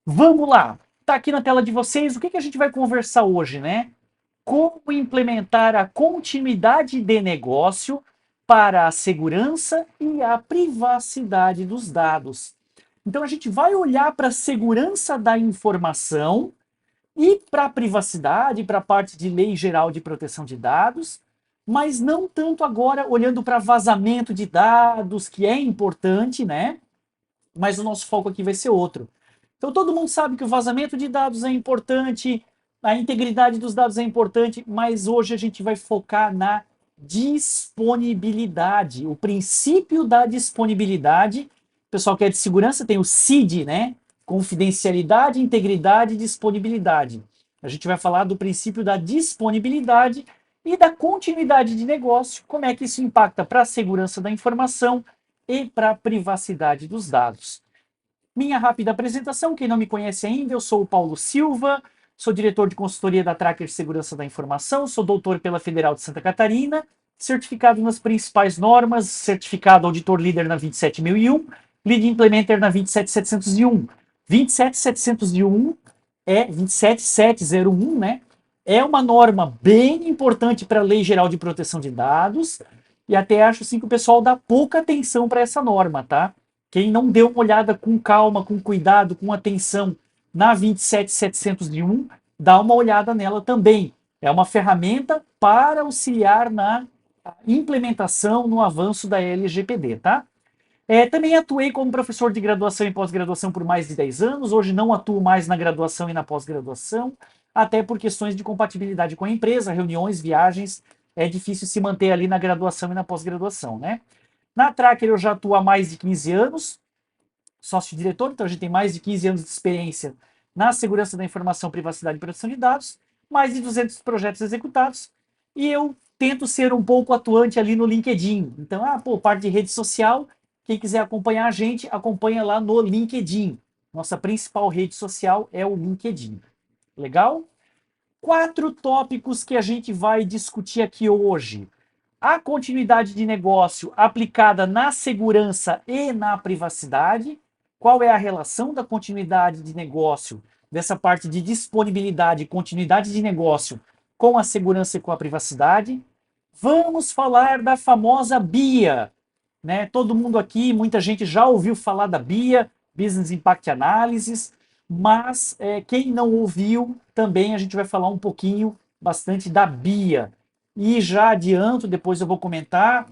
Vamos lá! Tá aqui na tela de vocês, o que a gente vai conversar hoje, né? Como implementar a continuidade de negócio para a segurança e a privacidade dos dados. Então a gente vai olhar para a segurança da informação e para a privacidade, para a parte de lei geral de proteção de dados, mas não tanto agora olhando para vazamento de dados, que é importante, né? Mas o nosso foco aqui vai ser outro. Então todo mundo sabe que o vazamento de dados é importante, a integridade dos dados é importante, mas hoje a gente vai focar na disponibilidade, o princípio da disponibilidade. O pessoal que é de segurança tem o CID, né? Confidencialidade, integridade e disponibilidade. A gente vai falar do princípio da disponibilidade e da continuidade de negócio, como é que isso impacta para a segurança da informação e para a privacidade dos dados. Minha rápida apresentação, quem não me conhece ainda, eu sou o Paulo Silva, sou diretor de consultoria da Tracker Segurança da Informação, sou doutor pela Federal de Santa Catarina, certificado nas principais normas, certificado auditor líder na 27001, lead implementer na 27701. 27701 é 27701, né? É uma norma bem importante para a Lei Geral de Proteção de Dados, e até acho assim que o pessoal dá pouca atenção para essa norma, tá? Quem não deu uma olhada com calma, com cuidado, com atenção na 27701, dá uma olhada nela também. É uma ferramenta para auxiliar na implementação, no avanço da LGPD, tá? Também atuei como professor de graduação e pós-graduação por mais de 10 anos. Hoje não atuo mais na graduação e na pós-graduação, até por questões de compatibilidade com a empresa, reuniões, viagens. É difícil se manter ali na graduação e na pós-graduação, né? Na Tracker eu já atuo há mais de 15 anos, sócio-diretor, então a gente tem mais de 15 anos de experiência na segurança da informação, privacidade e proteção de dados, mais de 200 projetos executados, e eu tento ser um pouco atuante ali no LinkedIn. Então, parte de rede social, quem quiser acompanhar a gente, acompanha lá no LinkedIn. Nossa principal rede social é o LinkedIn. Legal? 4 tópicos que a gente vai discutir aqui hoje. A continuidade de negócio aplicada na segurança e na privacidade. Qual é a relação da continuidade de negócio, dessa parte de disponibilidade e continuidade de negócio com a segurança e com a privacidade? Vamos falar da famosa BIA, né? Todo mundo aqui, muita gente já ouviu falar da BIA, Business Impact Analysis, mas quem não ouviu, também a gente vai falar um pouquinho, bastante da BIA. E já adianto, depois eu vou comentar,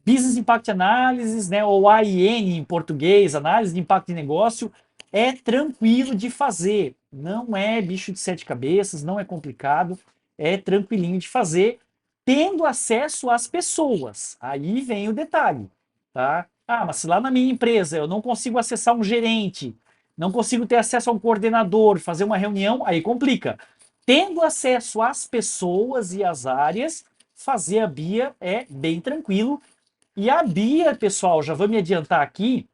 Business Impact Analysis, né, ou AIN em português, Análise de Impacto de Negócio, é tranquilo de fazer. Não é bicho de sete cabeças, não é complicado, é tranquilinho de fazer, tendo acesso às pessoas. Aí vem o detalhe, tá? Mas se lá na minha empresa eu não consigo acessar um gerente, não consigo ter acesso a um coordenador, fazer uma reunião, aí complica. Tendo acesso às pessoas e às áreas, fazer a BIA é bem tranquilo. E a BIA, pessoal, já vou me adiantar aqui,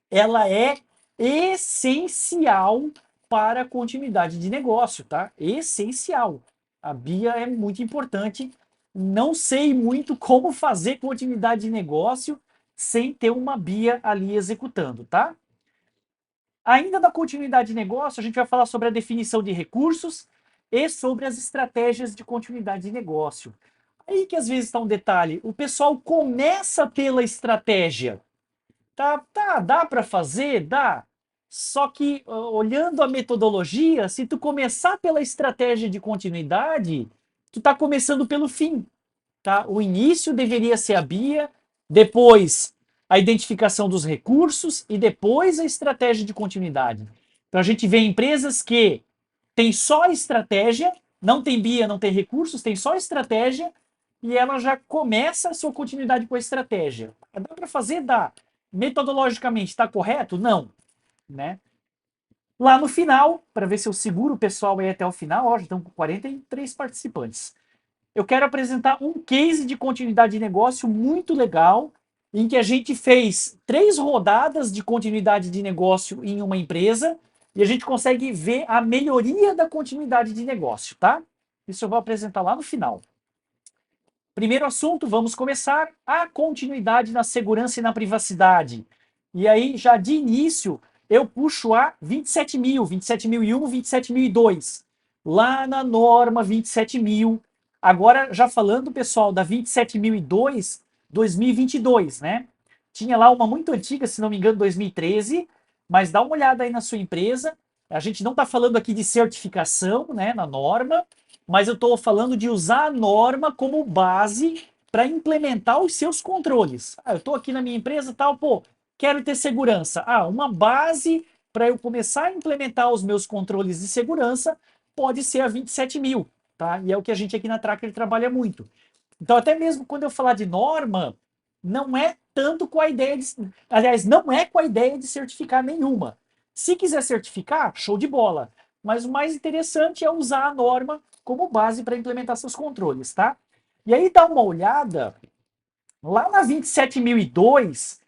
ela é essencial para a continuidade de negócio, tá? Essencial. A BIA é muito importante. Não sei muito como fazer continuidade de negócio sem ter uma BIA ali executando, tá? Ainda na continuidade de negócio, a gente vai falar sobre a definição de recursos e sobre as estratégias de continuidade de negócio. Aí que às vezes está um detalhe, o pessoal começa pela estratégia. Tá, dá para fazer? Dá. Só que, olhando a metodologia, se tu começar pela estratégia de continuidade, tu tá começando pelo fim, tá? O início deveria ser a BIA, depois a identificação dos recursos e depois a estratégia de continuidade. Então a gente vê empresas que tem só estratégia, não tem BIA, não tem recursos, tem só estratégia e ela já começa a sua continuidade com a estratégia. Dá para fazer? Dá. Metodologicamente está correto? Não, né? Lá no final, para ver se eu seguro o pessoal aí até o final, ó, já estão com 43 participantes. Eu quero apresentar um case de continuidade de negócio muito legal, em que a gente fez 3 rodadas de continuidade de negócio em uma empresa e a gente consegue ver a melhoria da continuidade de negócio, tá? Isso eu vou apresentar lá no final. Primeiro assunto, vamos começar a continuidade na segurança e na privacidade. E aí, já de início, eu puxo a 27.000, 27.001, 27.002, lá na norma 27.000. Agora, já falando, pessoal, da 27.002, 2022, né? Tinha lá uma muito antiga, se não me engano, 2013, mas dá uma olhada aí na sua empresa. A gente não está falando aqui de certificação, né, na norma, mas eu estou falando de usar a norma como base para implementar os seus controles. Eu estou aqui na minha empresa, tal, pô, quero ter segurança. Uma base para eu começar a implementar os meus controles de segurança pode ser a 27.000, tá? E é o que a gente aqui na Tracker trabalha muito. Então, até mesmo quando eu falar de norma, não é tanto com a ideia de. Aliás, não é com a ideia de certificar nenhuma. Se quiser certificar, show de bola. Mas o mais interessante é usar a norma como base para implementar seus controles, tá? E aí dá uma olhada lá na 27.002,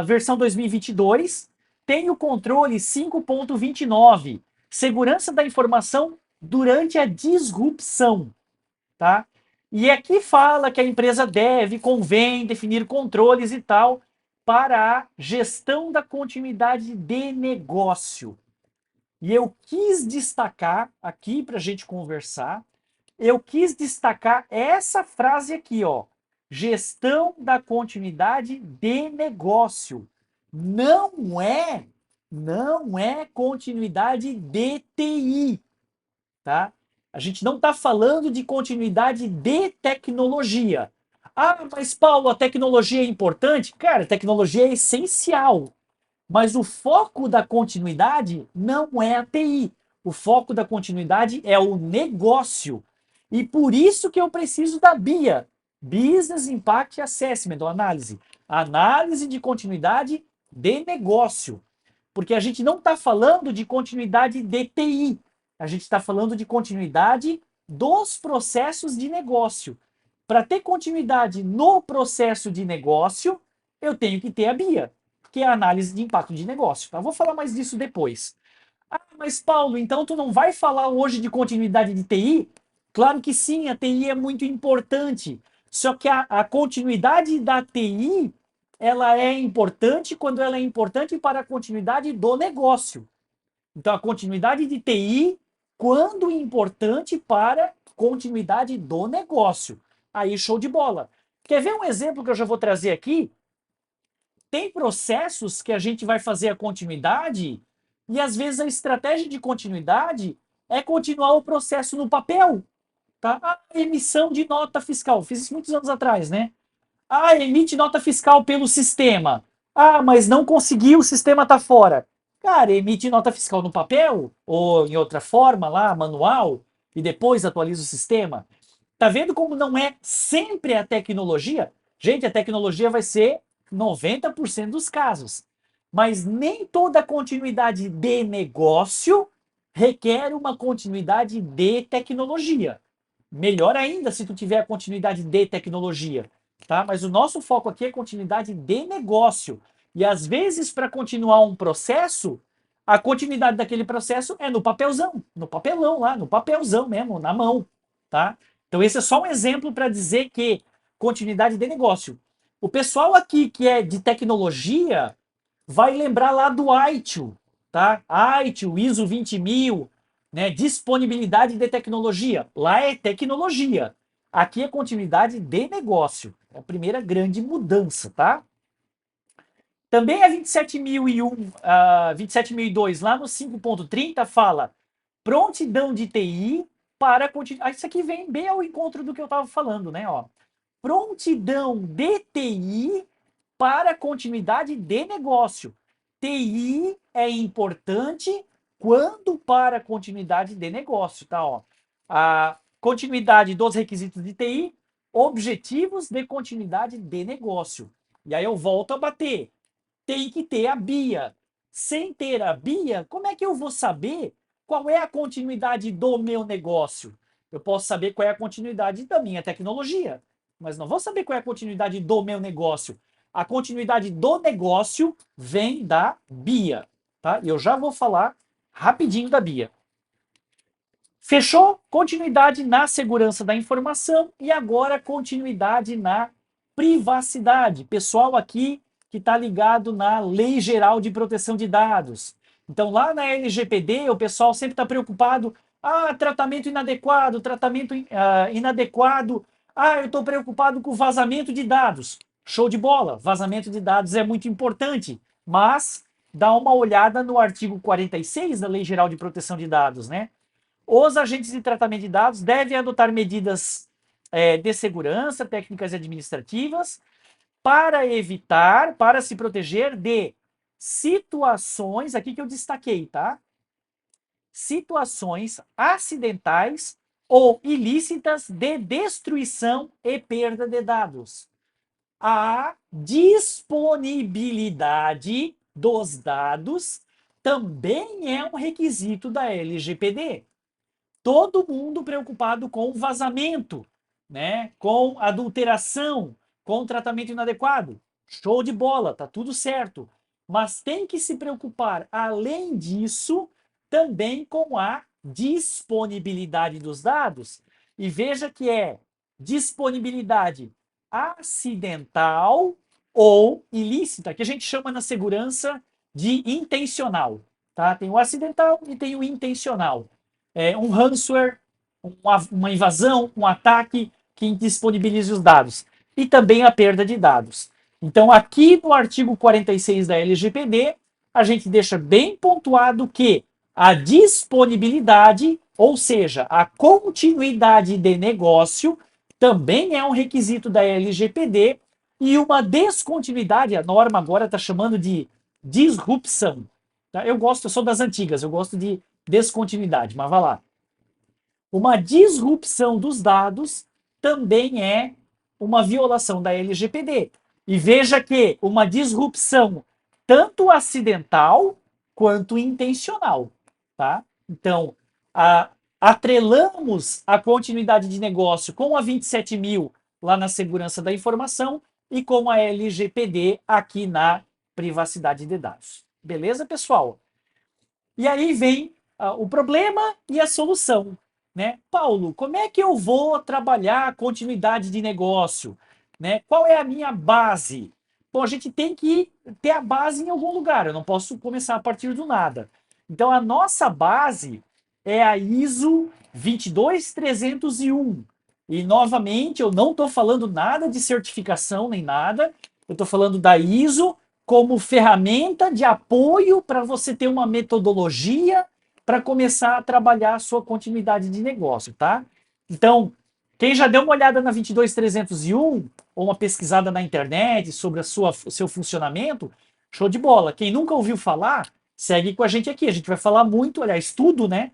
versão 2022, tem o controle 5.29, segurança da informação durante a disrupção, tá? E aqui fala que a empresa convém definir controles e tal para a gestão da continuidade de negócio. E eu quis destacar aqui para a gente conversar, eu quis destacar essa frase aqui, ó. Gestão da continuidade de negócio. Não é, não é continuidade de TI, tá? A gente não está falando de continuidade de tecnologia. Mas Paulo, a tecnologia é importante? Cara, a tecnologia é essencial. Mas o foco da continuidade não é a TI. O foco da continuidade é o negócio. E por isso que eu preciso da BIA, Business Impact Assessment, ou análise. Análise de continuidade de negócio. Porque a gente não está falando de continuidade de TI. A gente está falando de continuidade dos processos de negócio. Para ter continuidade no processo de negócio, eu tenho que ter a BIA, que é a análise de impacto de negócio. Eu vou falar mais disso depois. Mas Paulo, então tu não vai falar hoje de continuidade de TI? Claro que sim, a TI é muito importante. Só que a continuidade da TI, ela é importante quando ela é importante para a continuidade do negócio. Então, a continuidade de TI, quando importante para a continuidade do negócio. Aí, show de bola. Quer ver um exemplo que eu já vou trazer aqui? Tem processos que a gente vai fazer a continuidade e às vezes a estratégia de continuidade é continuar o processo no papel, tá? Emissão de nota fiscal. Fiz isso muitos anos atrás, né? Emite nota fiscal pelo sistema. Mas não conseguiu, o sistema está fora. Cara, emite nota fiscal no papel ou em outra forma lá, manual, e depois atualiza o sistema. Tá vendo como não é sempre a tecnologia? Gente, a tecnologia vai ser 90% dos casos. Mas nem toda continuidade de negócio requer uma continuidade de tecnologia. Melhor ainda se tu tiver a continuidade de tecnologia, tá? Mas o nosso foco aqui é continuidade de negócio. E às vezes, para continuar um processo, a continuidade daquele processo é no papelzão, no papelão lá, no papelzão mesmo, na mão, tá? Então esse é só um exemplo para dizer que continuidade de negócio. O pessoal aqui que é de tecnologia vai lembrar lá do ITIL, tá? ITIL, ISO 20000, né? Disponibilidade de tecnologia. Lá é tecnologia. Aqui é continuidade de negócio. É a primeira grande mudança, tá? Também a 27.001, a 27.002, lá no 5.30, fala prontidão de TI para continuar. Isso aqui vem bem ao encontro do que eu estava falando, né? Ó. Prontidão de TI para continuidade de negócio. TI é importante quando para continuidade de negócio, tá? Ó. A continuidade dos requisitos de TI, objetivos de continuidade de negócio. E aí eu volto a bater. Tem que ter a BIA. Sem ter a BIA, como é que eu vou saber qual é a continuidade do meu negócio? Eu posso saber qual é a continuidade da minha tecnologia, mas não vou saber qual é a continuidade do meu negócio. A continuidade do negócio vem da BIA, tá? E eu já vou falar rapidinho da BIA. Fechou? Continuidade na segurança da informação e agora continuidade na privacidade. Pessoal aqui que está ligado na Lei Geral de Proteção de Dados. Então, lá na LGPD, o pessoal sempre está preocupado, tratamento inadequado, tratamento inadequado, eu estou preocupado com vazamento de dados. Show de bola, vazamento de dados é muito importante, mas dá uma olhada no artigo 46 da Lei Geral de Proteção de Dados, né? Os agentes de tratamento de dados devem adotar medidas de segurança, técnicas administrativas, para evitar, para se proteger de situações, aqui que eu destaquei, tá? Situações acidentais ou ilícitas de destruição e perda de dados. A disponibilidade dos dados também é um requisito da LGPD. Todo mundo preocupado com vazamento, né? Com adulteração, com tratamento inadequado. Show de bola, tá tudo certo. Mas tem que se preocupar, além disso, também com a disponibilidade dos dados. E veja que é disponibilidade acidental ou ilícita, que a gente chama na segurança de intencional. Tá? Tem o acidental e tem o intencional. Um ransomware, uma invasão, um ataque que disponibilize os dados. E também a perda de dados. Então, aqui no artigo 46 da LGPD, a gente deixa bem pontuado que a disponibilidade, ou seja, a continuidade de negócio, também é um requisito da LGPD, e uma descontinuidade, a norma agora está chamando de disrupção. Tá? Eu sou das antigas, eu gosto de descontinuidade, mas vai lá. Uma disrupção dos dados também é uma violação da LGPD. E veja que uma disrupção tanto acidental quanto intencional, tá? Então, atrelamos a continuidade de negócio com a 27.000 lá na segurança da informação e com a LGPD aqui na privacidade de dados. Beleza, pessoal? E aí vem o problema e a solução, né? Paulo, como é que eu vou trabalhar a continuidade de negócio, né? Qual é a minha base? Bom, a gente tem que ter a base em algum lugar, eu não posso começar a partir do nada. Então, a nossa base é a ISO 22301. E, novamente, eu não estou falando nada de certificação nem nada, eu estou falando da ISO como ferramenta de apoio para você ter uma metodologia para começar a trabalhar a sua continuidade de negócio, tá? Então, quem já deu uma olhada na 22301 ou uma pesquisada na internet sobre o seu funcionamento, show de bola. Quem nunca ouviu falar, segue com a gente aqui. A gente vai falar muito, aliás, tudo, né,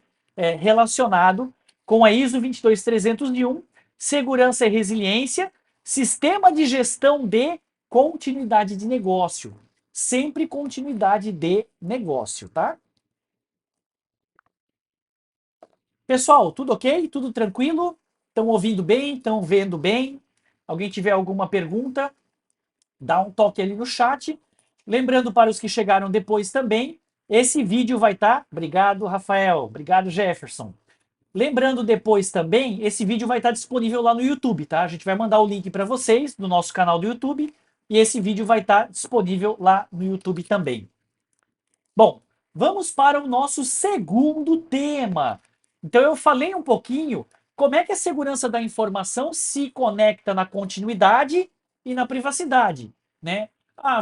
relacionado com a ISO 22301, segurança e resiliência, sistema de gestão de continuidade de negócio. Sempre continuidade de negócio, tá? Pessoal, tudo ok? Tudo tranquilo? Estão ouvindo bem? Estão vendo bem? Alguém tiver alguma pergunta, dá um toque ali no chat. Lembrando para os que chegaram depois também, esse vídeo vai estar. Obrigado, Rafael. Obrigado, Jefferson. Lembrando depois também, esse vídeo vai estar disponível lá no YouTube, tá? A gente vai mandar o link para vocês no nosso canal do YouTube e esse vídeo vai estar disponível lá no YouTube também. Bom, vamos para o nosso segundo tema. Então eu falei um pouquinho como é que a segurança da informação se conecta na continuidade e na privacidade, né?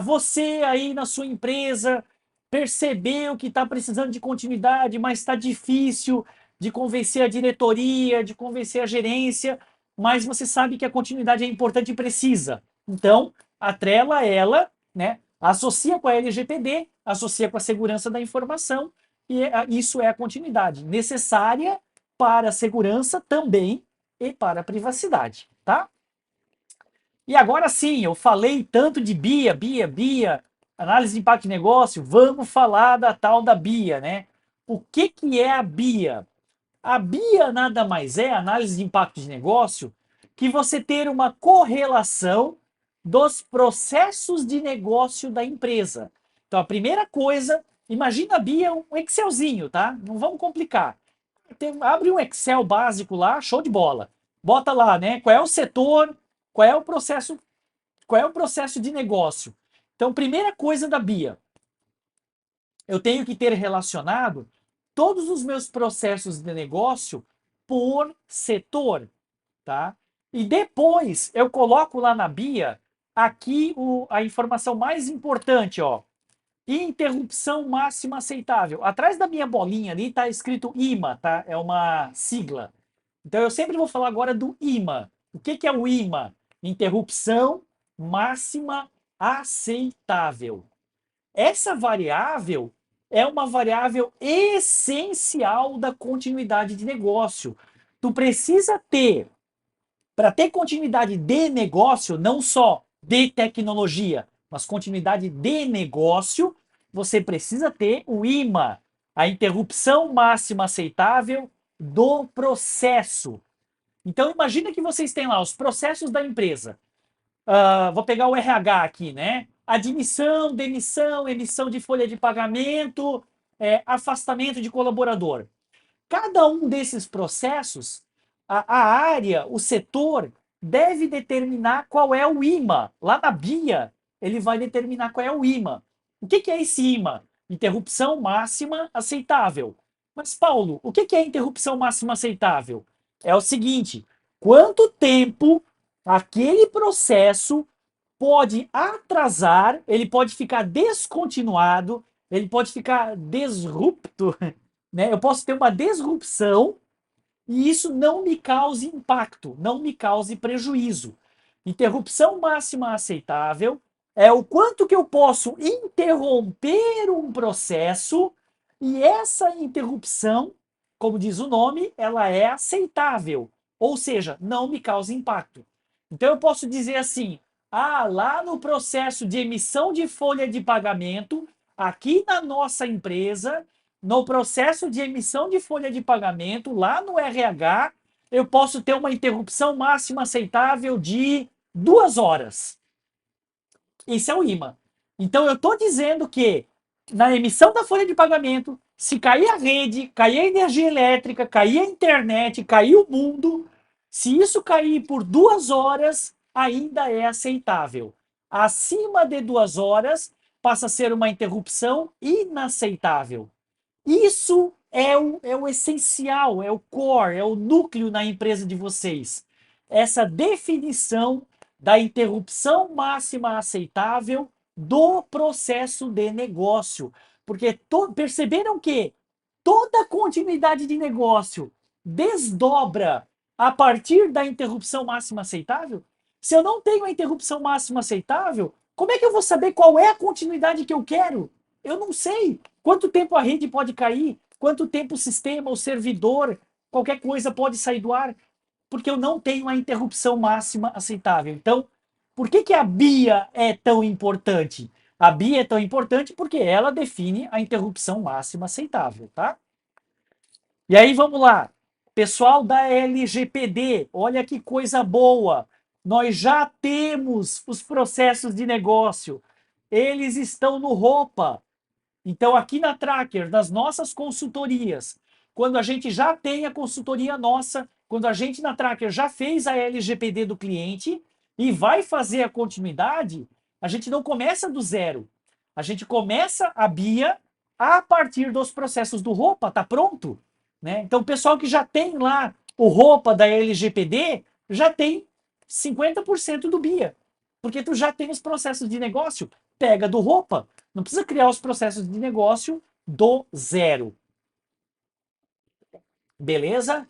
Você aí na sua empresa percebeu que está precisando de continuidade, mas está difícil de convencer a diretoria, de convencer a gerência, mas você sabe que a continuidade é importante e precisa. Então, atrela ela, né? Associa com a LGPD, associa com a segurança da informação, e isso é a continuidade necessária para a segurança também e para a privacidade, tá? E agora sim, eu falei tanto de BIA, análise de impacto de negócio, vamos falar da tal da BIA, né? O que é a BIA? A BIA nada mais é, análise de impacto de negócio, que você ter uma correlação dos processos de negócio da empresa. Então, a primeira coisa, imagina a BIA um Excelzinho, tá? Não vamos complicar. Abre um Excel básico lá, show de bola. Bota lá, né? Qual é o setor, qual é o processo de negócio. Então, primeira coisa da BIA, eu tenho que ter relacionado todos os meus processos de negócio por setor, tá? E depois eu coloco lá na BIA aqui a informação mais importante, ó. Interrupção máxima aceitável. Atrás da minha bolinha ali está escrito IMA, tá? É uma sigla. Então eu sempre vou falar agora do IMA. O que que é o IMA? Interrupção máxima aceitável. Essa variável é uma variável essencial da continuidade de negócio. Tu precisa ter, para ter continuidade de negócio, não só de tecnologia, mas continuidade de negócio, você precisa ter o IMA, a interrupção máxima aceitável do processo. Então imagina que vocês têm lá os processos da empresa. Vou pegar o RH aqui, né? Admissão, demissão, emissão de folha de pagamento, afastamento de colaborador. Cada um desses processos, a área, o setor, deve determinar qual é o IMA. Lá na BIA, ele vai determinar qual é o IMA. O que é esse IMA? Interrupção máxima aceitável. Mas, Paulo, o que é interrupção máxima aceitável? É o seguinte: quanto tempo aquele processo pode atrasar, ele pode ficar descontinuado, ele pode ficar disrupto, né? Eu posso ter uma disrupção e isso não me cause impacto, não me cause prejuízo. Interrupção máxima aceitável é o quanto que eu posso interromper um processo e essa interrupção, como diz o nome, ela é aceitável, ou seja, não me causa impacto. Então eu posso dizer assim: lá no processo de emissão de folha de pagamento, aqui na nossa empresa, no processo de emissão de folha de pagamento, lá no RH, eu posso ter uma interrupção máxima aceitável de 2 horas. Esse é o IMA. Então, eu estou dizendo que na emissão da folha de pagamento, se cair a rede, cair a energia elétrica, cair a internet, cair o mundo, se isso cair por 2 horas, ainda é aceitável. Acima de 2 horas, passa a ser uma interrupção inaceitável. Isso é o essencial, é o core, é o núcleo na empresa de vocês. Essa definição da interrupção máxima aceitável do processo de negócio. Porque perceberam que toda continuidade de negócio desdobra a partir da interrupção máxima aceitável? Se eu não tenho a interrupção máxima aceitável, como é que eu vou saber qual é a continuidade que eu quero? Eu não sei. Quanto tempo a rede pode cair? Quanto tempo o sistema, o servidor, qualquer coisa pode sair do ar? Porque eu não tenho a interrupção máxima aceitável. Então, por que a BIA é tão importante? A BIA é tão importante porque ela define a interrupção máxima aceitável, tá? E aí vamos lá. Pessoal da LGPD, olha que coisa boa. Nós já temos os processos de negócio. Eles estão no ROPA. Então, aqui na Tracker, nas nossas consultorias, quando a gente já tem a consultoria nossa, quando a gente na Tracker já fez a LGPD do cliente e vai fazer a continuidade, a gente não começa do zero. A gente começa a BIA a partir dos processos do ROPA, tá pronto? Né? Então, o pessoal que já tem lá o ROPA da LGPD já tem 50% do BIA, porque tu já tem os processos de negócio, pega do ROPA, não precisa criar os processos de negócio do zero. Beleza?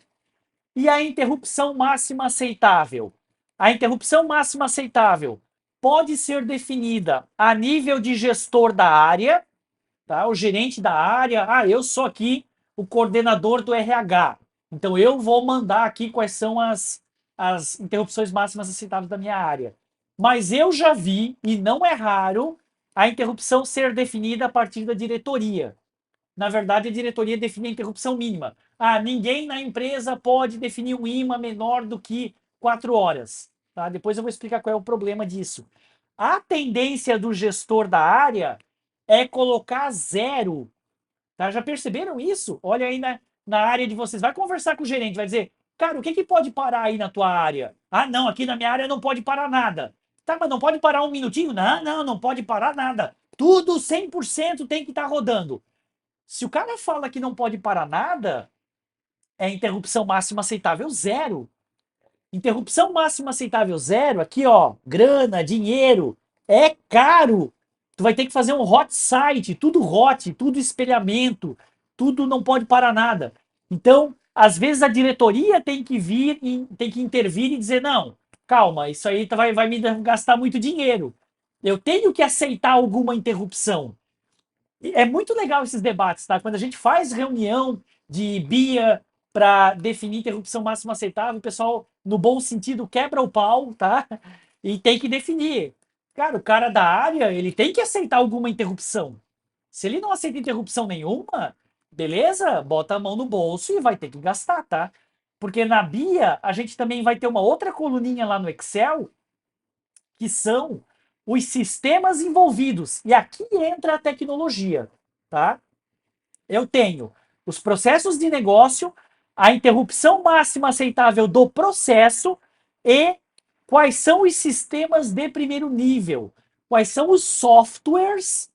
E a interrupção máxima aceitável? A interrupção máxima aceitável pode ser definida a nível de gestor da área, tá? O gerente da área, eu sou aqui o coordenador do RH. Então eu vou mandar aqui quais são as interrupções máximas aceitáveis da minha área. Mas eu já vi, e não é raro, a interrupção ser definida a partir da diretoria. Na verdade, a diretoria define a interrupção mínima. Ninguém na empresa pode definir um IMA menor do que 4 horas. Tá? Depois eu vou explicar qual é o problema disso. A tendência do gestor da área é colocar zero. Tá? Já perceberam isso? Olha aí na área de vocês. Vai conversar com o gerente, vai dizer, cara, o que pode parar aí na tua área? Não, aqui na minha área não pode parar nada. Tá, mas não pode parar um minutinho? Não, não, não pode parar nada. Tudo 100% tem que estar rodando. Se o cara fala que não pode parar nada, é interrupção máxima aceitável zero. Interrupção máxima aceitável zero, aqui ó, grana, dinheiro, é caro. Tu vai ter que fazer um hot site, tudo hot, tudo espelhamento, tudo não pode parar nada. Então, às vezes a diretoria tem que vir, tem que intervir e dizer, não, calma, isso aí vai me gastar muito dinheiro. Eu tenho que aceitar alguma interrupção. É muito legal esses debates, tá? Quando a gente faz reunião de BIA para definir interrupção máxima aceitável, o pessoal, no bom sentido, quebra o pau, tá? E tem que definir. Cara, o cara da área, ele tem que aceitar alguma interrupção. Se ele não aceita interrupção nenhuma, beleza, bota a mão no bolso e vai ter que gastar, tá? Porque na BIA, a gente também vai ter uma outra coluninha lá no Excel, que são os sistemas envolvidos. E aqui entra a tecnologia, tá? Eu tenho os processos de negócio, a interrupção máxima aceitável do processo e quais são os sistemas de primeiro nível, quais são os softwares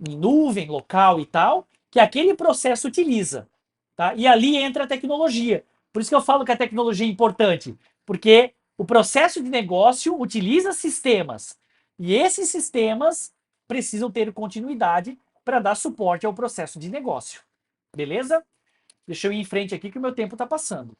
em nuvem, local e tal, que aquele processo utiliza, tá? E ali entra a tecnologia. Por isso que eu falo que a tecnologia é importante, porque o processo de negócio utiliza sistemas e esses sistemas precisam ter continuidade para dar suporte ao processo de negócio. Beleza? Deixa eu ir em frente aqui que o meu tempo está passando.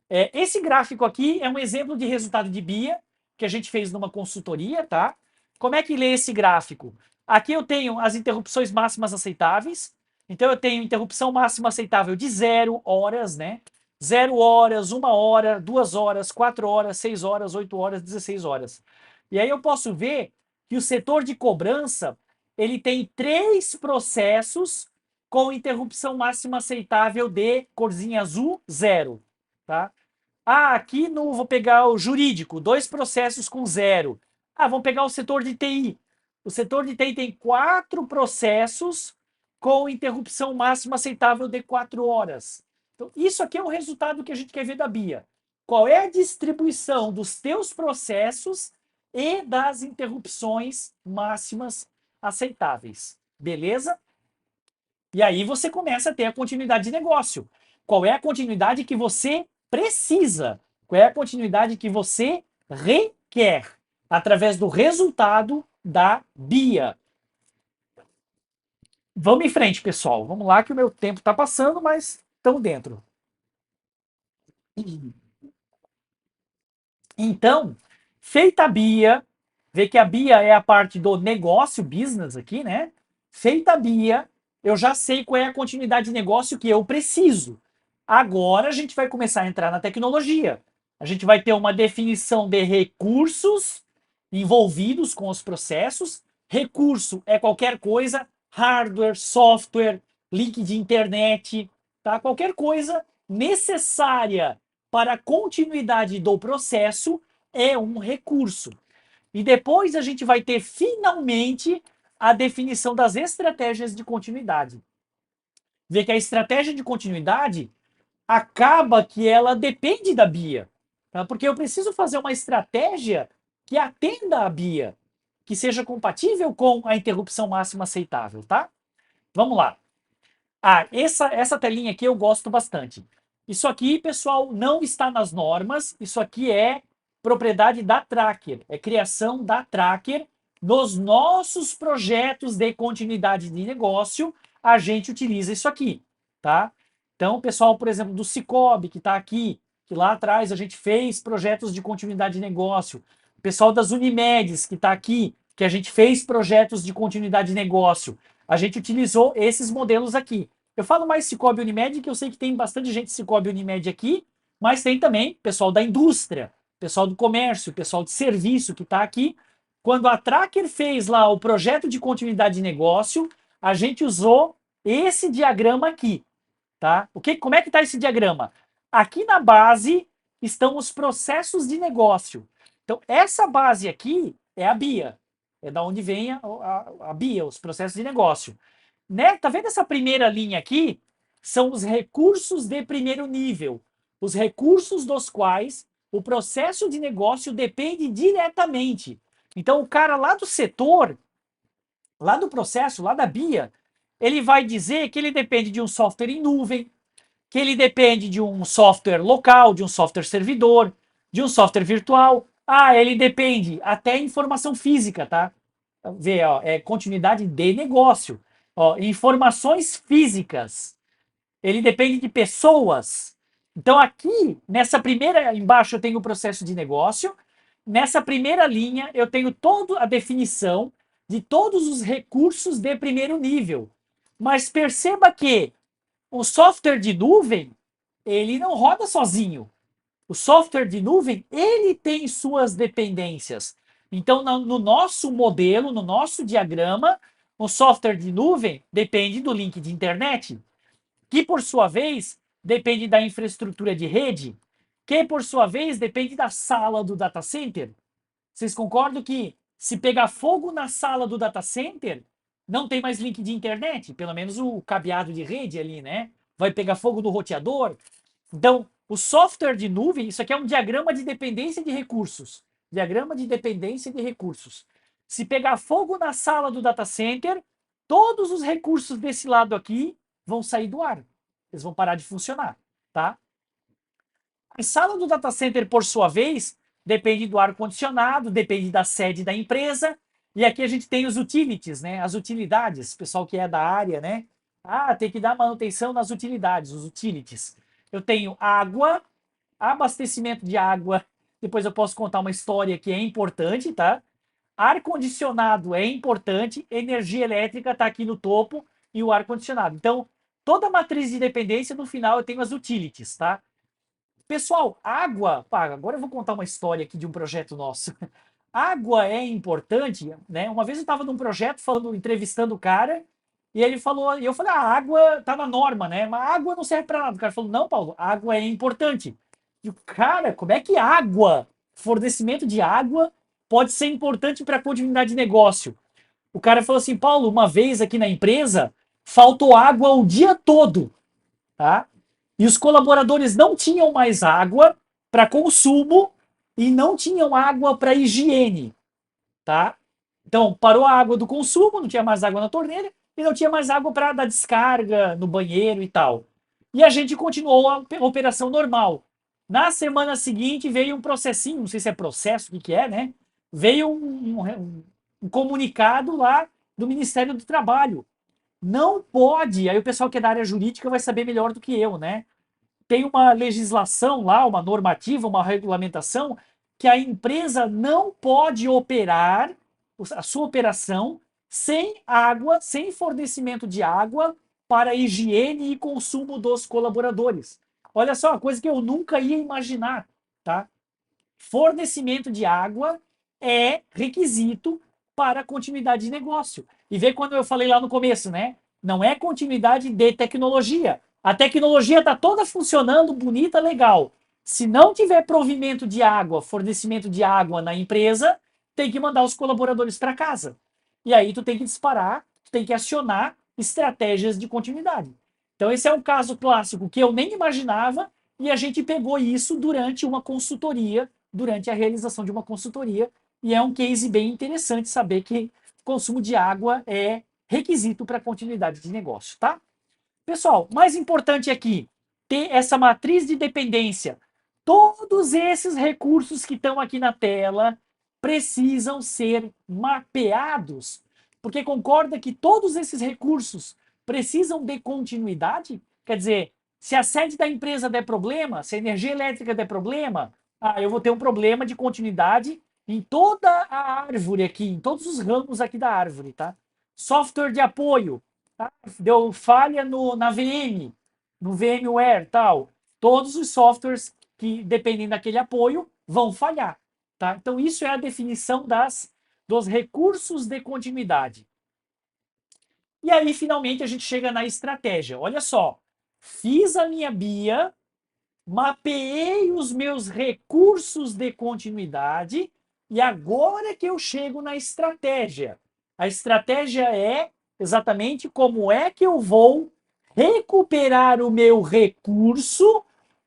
Esse gráfico aqui é um exemplo de resultado de BIA que a gente fez numa consultoria, tá? Como é que lê esse gráfico? Aqui eu tenho as interrupções máximas aceitáveis. Então eu tenho interrupção máxima aceitável de 0 horas, né? 0 horas, 1 hora, 2 horas, 4 horas, 6 horas, 8 horas, 16 horas. E aí eu posso ver que o setor de cobrança, ele tem 3 processos com interrupção máxima aceitável de corzinha azul, 0, tá? Ah, aqui no vou pegar o jurídico, 2 processos com 0. Ah, vamos pegar o setor de TI. O setor de TI tem 4 processos com interrupção máxima aceitável de 4 horas. Então, isso aqui é o resultado que a gente quer ver da BIA. Qual é a distribuição dos teus processos e das interrupções máximas aceitáveis? Beleza? E aí você começa a ter a continuidade de negócio. Qual é a continuidade que você precisa? Qual é a continuidade que você requer? Através do resultado da BIA. Vamos em frente, pessoal. Vamos lá que o meu tempo está passando, mas estamos dentro. Então, feita a BIA, vê que a BIA é a parte do negócio, business aqui, né? Feita a BIA, eu já sei qual é a continuidade de negócio que eu preciso. Agora a gente vai começar a entrar na tecnologia. A gente vai ter uma definição de recursos envolvidos com os processos. Recurso é qualquer coisa, hardware, software, link de internet, tá? Qualquer coisa necessária para a continuidade do processo é um recurso. E depois a gente vai ter finalmente a definição das estratégias de continuidade. Vê que a estratégia de continuidade acaba que ela depende da BIA, tá? Porque eu preciso fazer uma estratégia que atenda a BIA, que seja compatível com a interrupção máxima aceitável, tá? Vamos lá. Ah, essa telinha aqui eu gosto bastante. Isso aqui, pessoal, não está nas normas. Isso aqui é propriedade da Tracker. É criação da Tracker. Nos nossos projetos de continuidade de negócio, a gente utiliza isso aqui, tá? Então, o pessoal, por exemplo, do Cicobi, que está aqui, que lá atrás a gente fez projetos de continuidade de negócio. O pessoal das Unimedes, que está aqui, que a gente fez projetos de continuidade de negócio. A gente utilizou esses modelos aqui. Eu falo mais Cicobi e Unimed, que eu sei que tem bastante gente Cicobi e Unimed aqui, mas tem também pessoal da indústria, pessoal do comércio, pessoal de serviço que está aqui. Quando a Tracker fez lá o projeto de continuidade de negócio, a gente usou esse diagrama aqui, tá? Como é que está esse diagrama? Aqui na base estão os processos de negócio. Então, essa base aqui é a BIA. É da onde vem a BIA, os processos de negócio. Né? Tá vendo essa primeira linha aqui? São os recursos de primeiro nível. Os recursos dos quais o processo de negócio depende diretamente. Então, o cara lá do setor, lá do processo, lá da BIA, ele vai dizer que ele depende de um software em nuvem, que ele depende de um software local, de um software servidor, de um software virtual. Ah, ele depende até informação física, tá? Vê, ó, é continuidade de negócio. Ó, informações físicas. Ele depende de pessoas. Então aqui, nessa primeira, embaixo eu tenho o processo de negócio. Nessa primeira linha eu tenho toda a definição de todos os recursos de primeiro nível. Mas perceba que o software de nuvem, ele não roda sozinho. O software de nuvem, ele tem suas dependências. Então, no nosso modelo, no nosso diagrama, o software de nuvem depende do link de internet, que por sua vez depende da infraestrutura de rede, que por sua vez depende da sala do data center. Vocês concordam que se pegar fogo na sala do data center, não tem mais link de internet? Pelo menos o cabeado de rede ali, né? Vai pegar fogo no roteador. Então, o software de nuvem, isso aqui é um diagrama de dependência de recursos. Diagrama de dependência de recursos. Se pegar fogo na sala do data center, todos os recursos desse lado aqui vão sair do ar. Eles vão parar de funcionar, tá? A sala do data center, por sua vez, depende do ar-condicionado, depende da sede da empresa. E aqui a gente tem os utilities, né? As utilidades, pessoal que é da área, né? Ah, tem que dar manutenção nas utilidades, os utilities. Eu tenho água, abastecimento de água. Depois eu posso contar uma história que é importante, tá? Ar-condicionado é importante, energia elétrica está aqui no topo e o ar-condicionado. Então, toda a matriz de dependência, no final, eu tenho as utilities, tá? Pessoal, água. Pá, agora eu vou contar uma história aqui de um projeto nosso. Água é importante, né? Uma vez eu estava num projeto falando, entrevistando o cara, e ele falou, e eu falei, a água tá na norma, né? Mas água não serve para nada. O cara falou, não, Paulo, água é importante. E o cara, como é que água, fornecimento de água, pode ser importante para a continuidade de negócio? O cara falou assim, Paulo, uma vez aqui na empresa, faltou água o dia todo, tá? E os colaboradores não tinham mais água para consumo e não tinham água para higiene, tá? Então, parou a água do consumo, não tinha mais água na torneira e não tinha mais água para dar descarga no banheiro e tal. E a gente continuou a operação normal. Na semana seguinte veio um processinho, não sei se é processo, o que é, né? Veio um comunicado lá do Ministério do Trabalho. Não pode, aí o pessoal que é da área jurídica vai saber melhor do que eu, né? Tem uma legislação lá, uma normativa, uma regulamentação, que a empresa não pode operar a sua operação sem água, sem fornecimento de água para higiene e consumo dos colaboradores. Olha só, uma coisa que eu nunca ia imaginar, tá? Fornecimento de água é requisito para a continuidade de negócio. E vê quando eu falei lá no começo, né? Não é continuidade de tecnologia. A tecnologia está toda funcionando, bonita, legal. Se não tiver provimento de água, fornecimento de água na empresa, tem que mandar os colaboradores para casa. E aí tu tem que disparar, tu tem que acionar estratégias de continuidade. Então esse é um caso clássico que eu nem imaginava e a gente pegou isso durante uma consultoria, durante a realização de uma consultoria, e é um case bem interessante saber que consumo de água é requisito para a continuidade de negócio, tá? Pessoal, mais importante aqui, ter essa matriz de dependência. Todos esses recursos que estão aqui na tela precisam ser mapeados, porque concorda que todos esses recursos precisam de continuidade? Quer dizer, se a sede da empresa der problema, se a energia elétrica der problema, eu vou ter um problema de continuidade em toda a árvore aqui, em todos os ramos aqui da árvore, tá? Software de apoio, tá? Deu falha na VM, no VMware, tal. Todos os softwares que dependem daquele apoio vão falhar, tá? Então isso é a definição dos recursos de continuidade. E aí finalmente a gente chega na estratégia. Olha só, fiz a minha BIA, mapeei os meus recursos de continuidade e agora que eu chego na estratégia. A estratégia é exatamente como é que eu vou recuperar o meu recurso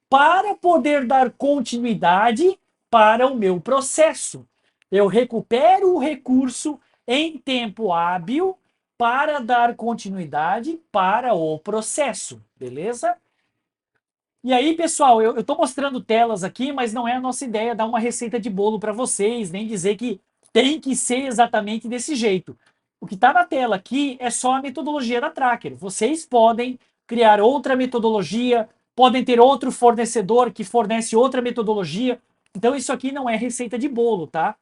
para poder dar continuidade para o meu processo. Eu recupero o recurso em tempo hábil para dar continuidade para o processo, beleza? E aí, pessoal, eu estou mostrando telas aqui, mas não é a nossa ideia dar uma receita de bolo para vocês, nem dizer que tem que ser exatamente desse jeito. O que está na tela aqui é só a metodologia da Tracker. Vocês podem criar outra metodologia, podem ter outro fornecedor que fornece outra metodologia. Então, isso aqui não é receita de bolo, tá?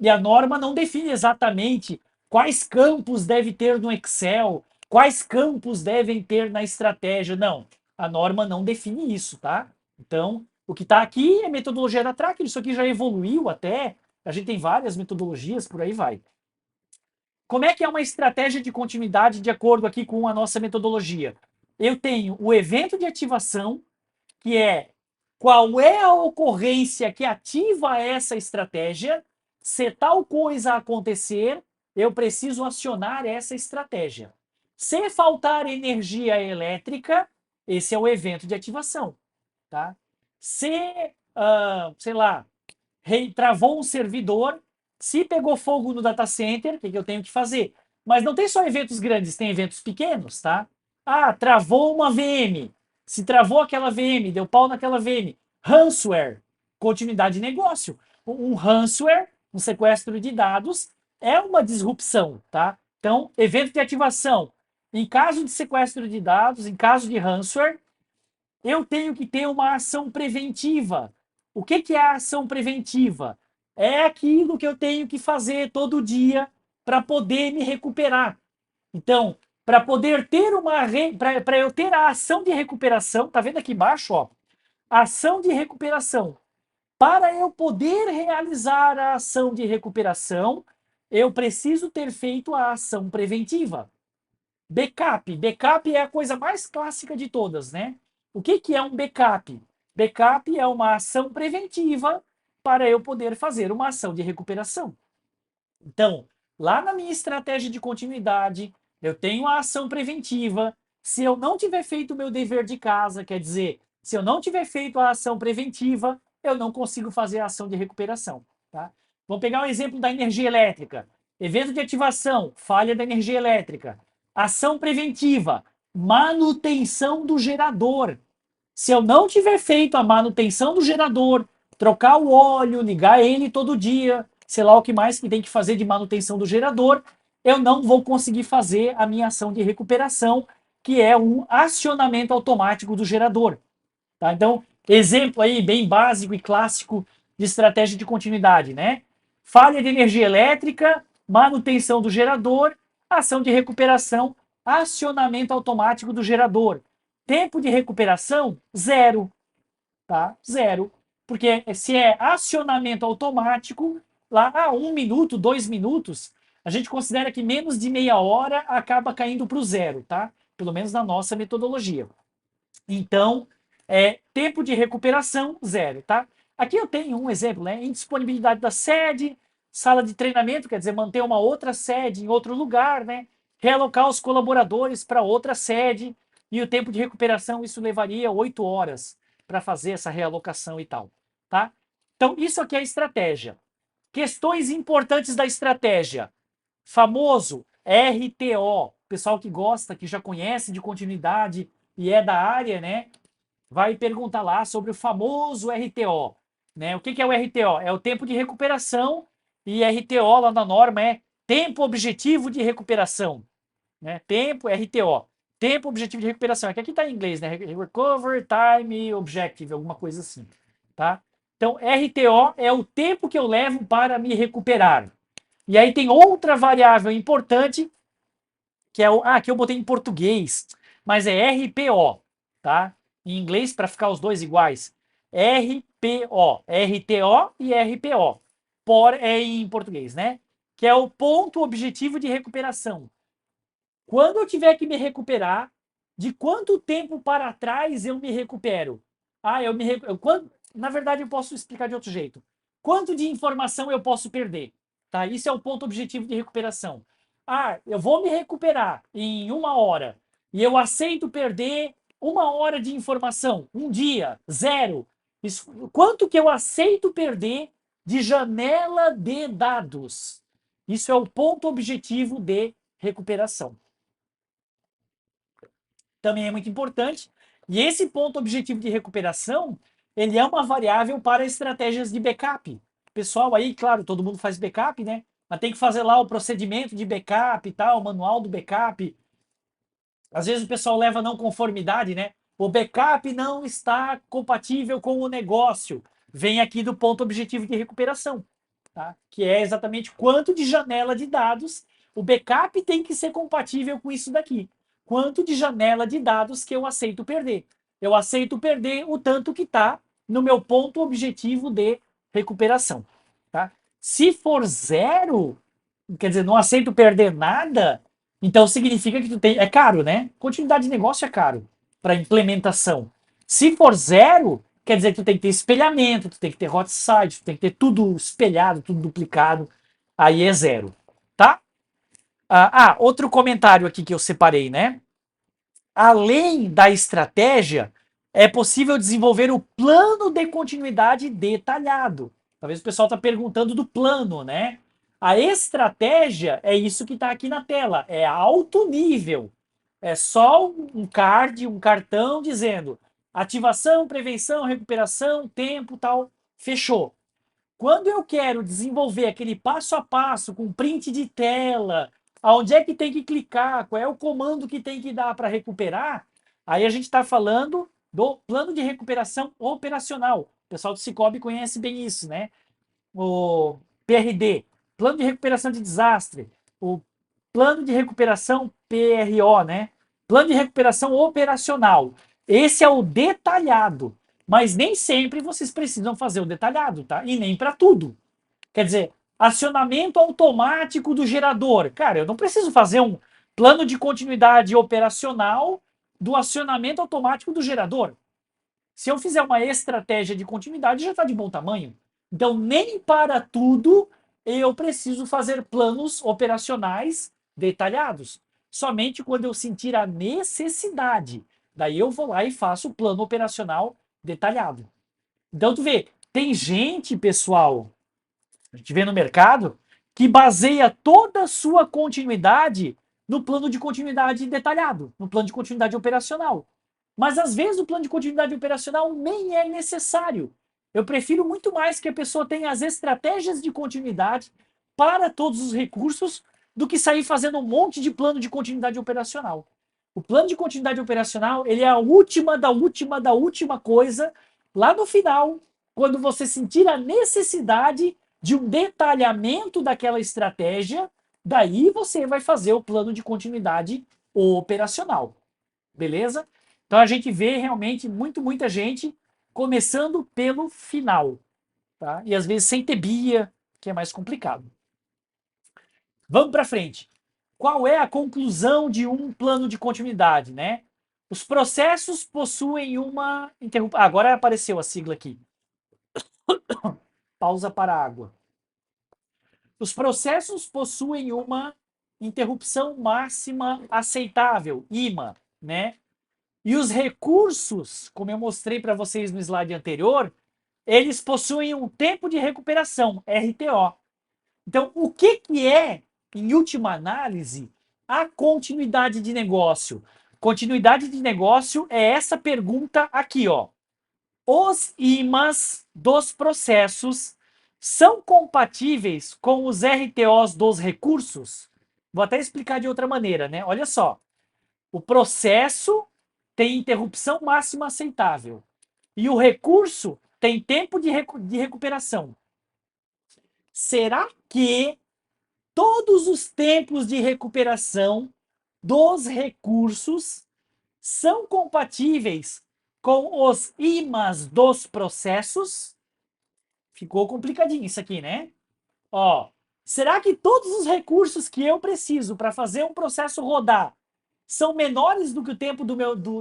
E a norma não define exatamente quais campos deve ter no Excel, quais campos devem ter na estratégia. Não, a norma não define isso, tá? Então, o que está aqui é metodologia da Tracker, isso aqui já evoluiu até, a gente tem várias metodologias, por aí vai. Como é que é uma estratégia de continuidade de acordo aqui com a nossa metodologia? Eu tenho o evento de ativação, que é qual é a ocorrência que ativa essa estratégia. Se tal coisa acontecer, eu preciso acionar essa estratégia. Se faltar energia elétrica, esse é o evento de ativação, tá? Se, sei lá, travou um servidor, se pegou fogo no data center, o que eu tenho que fazer? Mas não tem só eventos grandes, tem eventos pequenos, tá? Ah, travou uma VM. Se travou aquela VM, deu pau naquela VM. Ransomware, continuidade de negócio. Um ransomware, um sequestro de dados, é uma disrupção, tá? Então, evento de ativação. Em caso de sequestro de dados, em caso de ransomware, eu tenho que ter uma ação preventiva. O que é a ação preventiva? É aquilo que eu tenho que fazer todo dia para poder me recuperar. Então, para poder ter para eu ter a ação de recuperação, tá vendo aqui embaixo, ó? Ação de recuperação. Para eu poder realizar a ação de recuperação, eu preciso ter feito a ação preventiva. Backup. Backup é a coisa mais clássica de todas, né? O que é um backup? Backup é uma ação preventiva para eu poder fazer uma ação de recuperação. Então, lá na minha estratégia de continuidade, eu tenho a ação preventiva. Se eu não tiver feito o meu dever de casa, quer dizer, se eu não tiver feito a ação preventiva, eu não consigo fazer a ação de recuperação. Tá? Vamos pegar o exemplo da energia elétrica. Evento de ativação, falha da energia elétrica. Ação preventiva, manutenção do gerador. Se eu não tiver feito a manutenção do gerador, trocar o óleo, ligar ele todo dia, sei lá o que mais que tem que fazer de manutenção do gerador, eu não vou conseguir fazer a minha ação de recuperação, que é um acionamento automático do gerador. Tá? Então, exemplo aí bem básico e clássico de estratégia de continuidade, né? Falha de energia elétrica, manutenção do gerador, ação de recuperação, acionamento automático do gerador. Tempo de recuperação, zero, tá? Zero. Porque se é acionamento automático, lá, 1 minuto, 2 minutos, a gente considera que menos de meia hora acaba caindo para o zero, tá? Pelo menos na nossa metodologia. Então, tempo de recuperação, zero, tá? Aqui eu tenho um exemplo, né? Indisponibilidade da sede, sala de treinamento, quer dizer, manter uma outra sede em outro lugar, né? Realocar os colaboradores para outra sede, e o tempo de recuperação, isso levaria 8 horas para fazer essa realocação e tal, tá? Então, isso aqui é a estratégia. Questões importantes da estratégia. Famoso RTO. Pessoal que gosta, que já conhece de continuidade e é da área, né? Vai perguntar lá sobre o famoso RTO. Né? O que é o RTO? É o tempo de recuperação, e RTO lá na norma é tempo objetivo de recuperação. Né? Tempo, RTO. Tempo objetivo de recuperação. Aqui está em inglês, né? Recovery Time Objective, alguma coisa assim. Tá? Então, RTO é o tempo que eu levo para me recuperar. E aí tem outra variável importante, que é que eu botei em português, mas é RPO, tá? Em inglês, para ficar os dois iguais. RPO, RTO e RPO. Por é em português, né? Que é o ponto objetivo de recuperação. Quando eu tiver que me recuperar, de quanto tempo para trás eu me recupero? Na verdade, eu posso explicar de outro jeito. Quanto de informação eu posso perder? Tá? Isso é o ponto objetivo de recuperação. Eu vou me recuperar em 1 hora e eu aceito perder 1 hora de informação, um dia, zero. Quanto que eu aceito perder de janela de dados. Isso é o ponto objetivo de recuperação. Também é muito importante. E esse ponto objetivo de recuperação, ele é uma variável para estratégias de backup. Pessoal, aí, claro, todo mundo faz backup, né? Mas tem que fazer lá o procedimento de backup e tal, o manual do backup. Às vezes o pessoal leva não conformidade, né? O backup não está compatível com o negócio. Vem aqui do ponto objetivo de recuperação, tá? Que é exatamente quanto de janela de dados o backup tem que ser compatível com isso daqui. Quanto de janela de dados que eu aceito perder? Eu aceito perder o tanto que está no meu ponto objetivo de recuperação, tá? Se for zero, quer dizer, não aceito perder nada, então significa que tu tem. É caro, né? Continuidade de negócio é caro para implementação. Se for zero, quer dizer que tu tem que ter espelhamento, tu tem que ter hot site, tu tem que ter tudo espelhado, tudo duplicado. Aí é zero, tá? Outro comentário aqui que eu separei, né? Além da estratégia, é possível desenvolver o plano de continuidade detalhado. Talvez o pessoal está perguntando do plano, né? A estratégia é isso que está aqui na tela, é alto nível. É só um card, um cartão dizendo ativação, prevenção, recuperação, tempo, tal, fechou. Quando eu quero desenvolver aquele passo a passo com print de tela, aonde é que tem que clicar, qual é o comando que tem que dar para recuperar, aí a gente está falando do plano de recuperação operacional. O pessoal do Cicobi conhece bem isso, né? O PRD, plano de recuperação de desastre, o plano de recuperação PRO, né? Plano de recuperação operacional. Esse é o detalhado, mas nem sempre vocês precisam fazer o detalhado, tá? E nem para tudo. Quer dizer, acionamento automático do gerador. Cara, eu não preciso fazer um plano de continuidade operacional do acionamento automático do gerador. Se eu fizer uma estratégia de continuidade, já está de bom tamanho. Então, nem para tudo eu preciso fazer planos operacionais detalhados. Somente quando eu sentir a necessidade. Daí eu vou lá e faço o plano operacional detalhado. Então, tu vê, tem gente, pessoal, a gente vê no mercado, que baseia toda a sua continuidade no plano de continuidade detalhado, no plano de continuidade operacional. Mas às vezes o plano de continuidade operacional nem é necessário. Eu prefiro muito mais que a pessoa tenha as estratégias de continuidade para todos os recursos do que sair fazendo um monte de plano de continuidade operacional. O plano de continuidade operacional, ele é a última da última da última coisa, lá no final, quando você sentir a necessidade de um detalhamento daquela estratégia, daí você vai fazer o plano de continuidade operacional. Beleza? Então a gente vê realmente muita gente começando pelo final, tá? E às vezes sem ter BIA, que é mais complicado. Vamos para frente. Qual é a conclusão de um plano de continuidade, né? Os processos possuem uma interrupção. Agora apareceu a sigla aqui. Pausa para água. Os processos possuem uma interrupção máxima aceitável, IMA, né? E os recursos, como eu mostrei para vocês no slide anterior, eles possuem um tempo de recuperação, RTO. Então, o que, que é, em última análise, a continuidade de negócio? Continuidade de negócio é essa pergunta aqui, ó. Os IMAs dos processos são compatíveis com os RTOs dos recursos? Vou até explicar de outra maneira, né? Olha só. O processo tem interrupção máxima aceitável. E o recurso tem tempo de recuperação. Será que todos os tempos de recuperação dos recursos são compatíveis com os IMAs dos processos? Ficou complicadinho isso aqui, né? Ó, será que todos os recursos que eu preciso para fazer um processo rodar são menores do que o tempo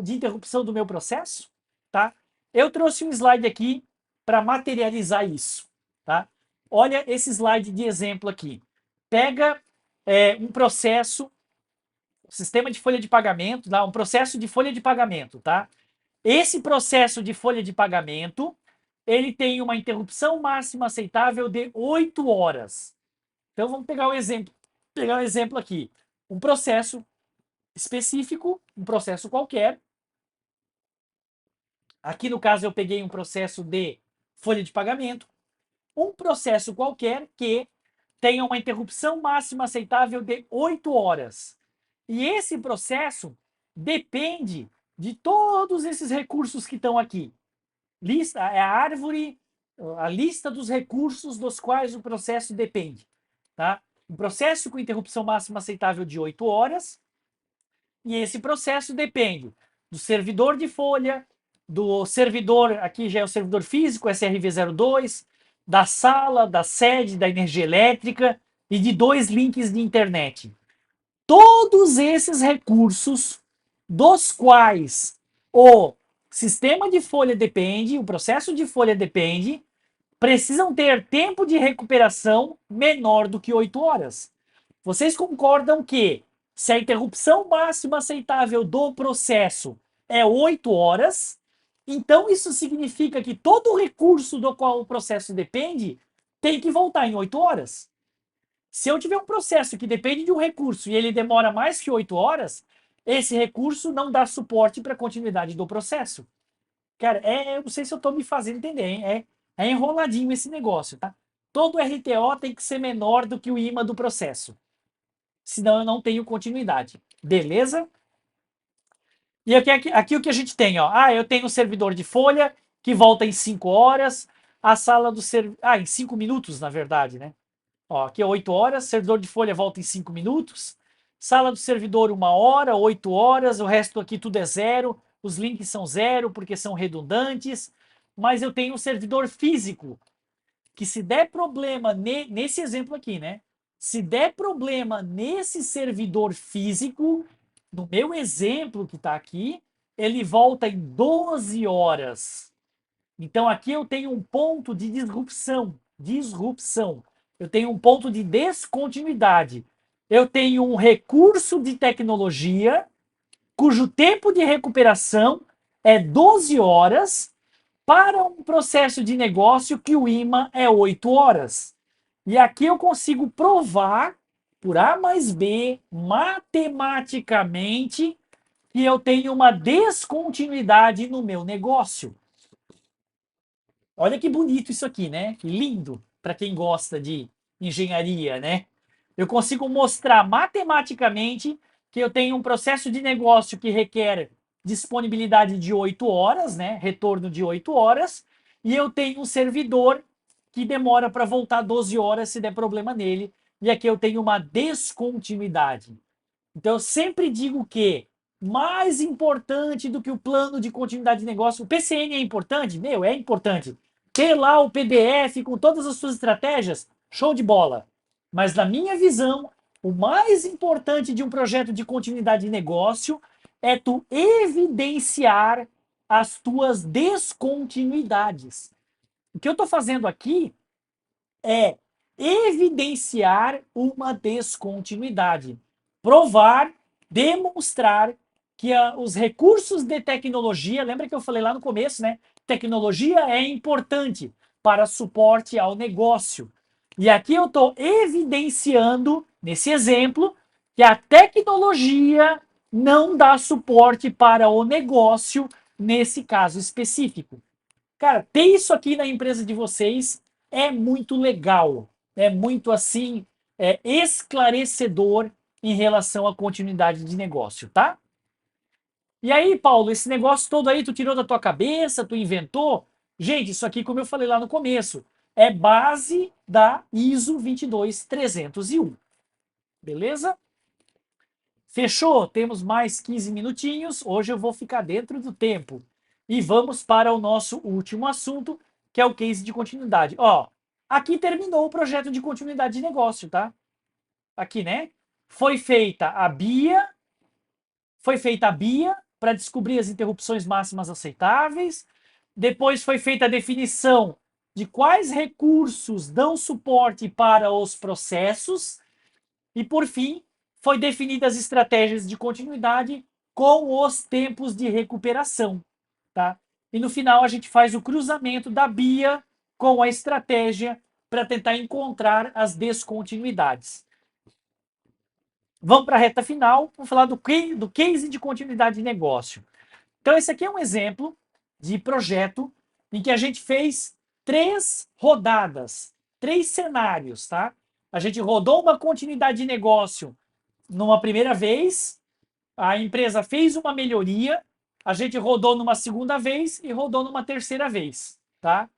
de interrupção do meu processo? Tá? Eu trouxe um slide aqui para materializar isso. Tá? Olha esse slide de exemplo aqui. Pega um processo, sistema de folha de pagamento, um processo de folha de pagamento. Tá? Esse processo de folha de pagamento ele tem uma interrupção máxima aceitável de 8 horas. Então vamos pegar um exemplo aqui. Um processo específico, um processo qualquer. Aqui no caso eu peguei um processo de folha de pagamento, um processo qualquer que tenha uma interrupção máxima aceitável de 8 horas. E esse processo depende de todos esses recursos que estão aqui. Lista é a árvore, a lista dos recursos dos quais o processo depende, tá? Um processo com interrupção máxima aceitável de 8 horas, e esse processo depende do servidor de folha, do servidor, aqui já é o servidor físico, SRV02, da sala, da sede, da energia elétrica e de 2 links de internet. Todos esses recursos dos quais o sistema de folha depende, o processo de folha depende, precisam ter tempo de recuperação menor do que 8 horas. Vocês concordam que se a interrupção máxima aceitável do processo é 8 horas, então isso significa que todo o recurso do qual o processo depende tem que voltar em 8 horas. Se eu tiver um processo que depende de um recurso e ele demora mais que 8 horas, esse recurso não dá suporte para a continuidade do processo. Cara, eu não sei se eu estou me fazendo entender, hein? É enroladinho esse negócio, tá? Todo RTO tem que ser menor do que o imã do processo. Senão eu não tenho continuidade. Beleza? E aqui o que a gente tem, ó. Eu tenho um servidor de folha que volta em 5 horas. A sala do servidor. Em 5 minutos, na verdade, né? Ó, aqui é 8 horas. Servidor de folha volta em 5 minutos. Sala do servidor, 1 hora, 8 horas. O resto aqui tudo é zero. Os links são zero porque são redundantes. Mas eu tenho um servidor físico que, se der problema nesse exemplo aqui, né? Se der problema nesse servidor físico, no meu exemplo que está aqui, ele volta em 12 horas. Então aqui eu tenho um ponto de disrupção. Disrupção. Eu tenho um ponto de descontinuidade. Eu tenho um recurso de tecnologia cujo tempo de recuperação é 12 horas para um processo de negócio que o imã é 8 horas. E aqui eu consigo provar, por A mais B, matematicamente, que eu tenho uma descontinuidade no meu negócio. Olha que bonito isso aqui, né? Que lindo para quem gosta de engenharia, né? Eu consigo mostrar matematicamente que eu tenho um processo de negócio que requer disponibilidade de 8 horas, né? Retorno de 8 horas, e eu tenho um servidor que demora para voltar 12 horas se der problema nele, e aqui eu tenho uma descontinuidade. Então eu sempre digo que mais importante do que o plano de continuidade de negócio, o PCN é importante? Meu, é importante. Ter lá o PDF com todas as suas estratégias, show de bola. Mas na minha visão, o mais importante de um projeto de continuidade de negócio é tu evidenciar as tuas descontinuidades. O que eu estou fazendo aqui é evidenciar uma descontinuidade, provar, demonstrar que os recursos de tecnologia, lembra que eu falei lá no começo, né? Tecnologia é importante para suporte ao negócio. E aqui eu estou evidenciando, nesse exemplo, que a tecnologia não dá suporte para o negócio nesse caso específico. Cara, ter isso aqui na empresa de vocês é muito legal. É muito assim, esclarecedor em relação à continuidade de negócio, tá? E aí, Paulo, esse negócio todo aí, tu tirou da tua cabeça, tu inventou? Gente, isso aqui, como eu falei lá no começo, é base da ISO 22301. Beleza? Fechou? Temos mais 15 minutinhos. Hoje eu vou ficar dentro do tempo. E vamos para o nosso último assunto, que é o case de continuidade. Ó, aqui terminou o projeto de continuidade de negócio, tá? Aqui, né? Foi feita a BIA, para descobrir as interrupções máximas aceitáveis. Depois foi feita a definição de quais recursos dão suporte para os processos. E, por fim, foi definidas as estratégias de continuidade com os tempos de recuperação, tá? e no final a gente faz o cruzamento da BIA com a estratégia para tentar encontrar as descontinuidades. Vamos para a reta final, vamos falar do case de continuidade de negócio. Então, esse aqui é um exemplo de projeto em que a gente fez 3 rodadas, 3 cenários, tá? A gente rodou uma continuidade de negócio numa primeira vez, a empresa fez uma melhoria, a gente rodou numa segunda vez e rodou numa terceira vez, tá?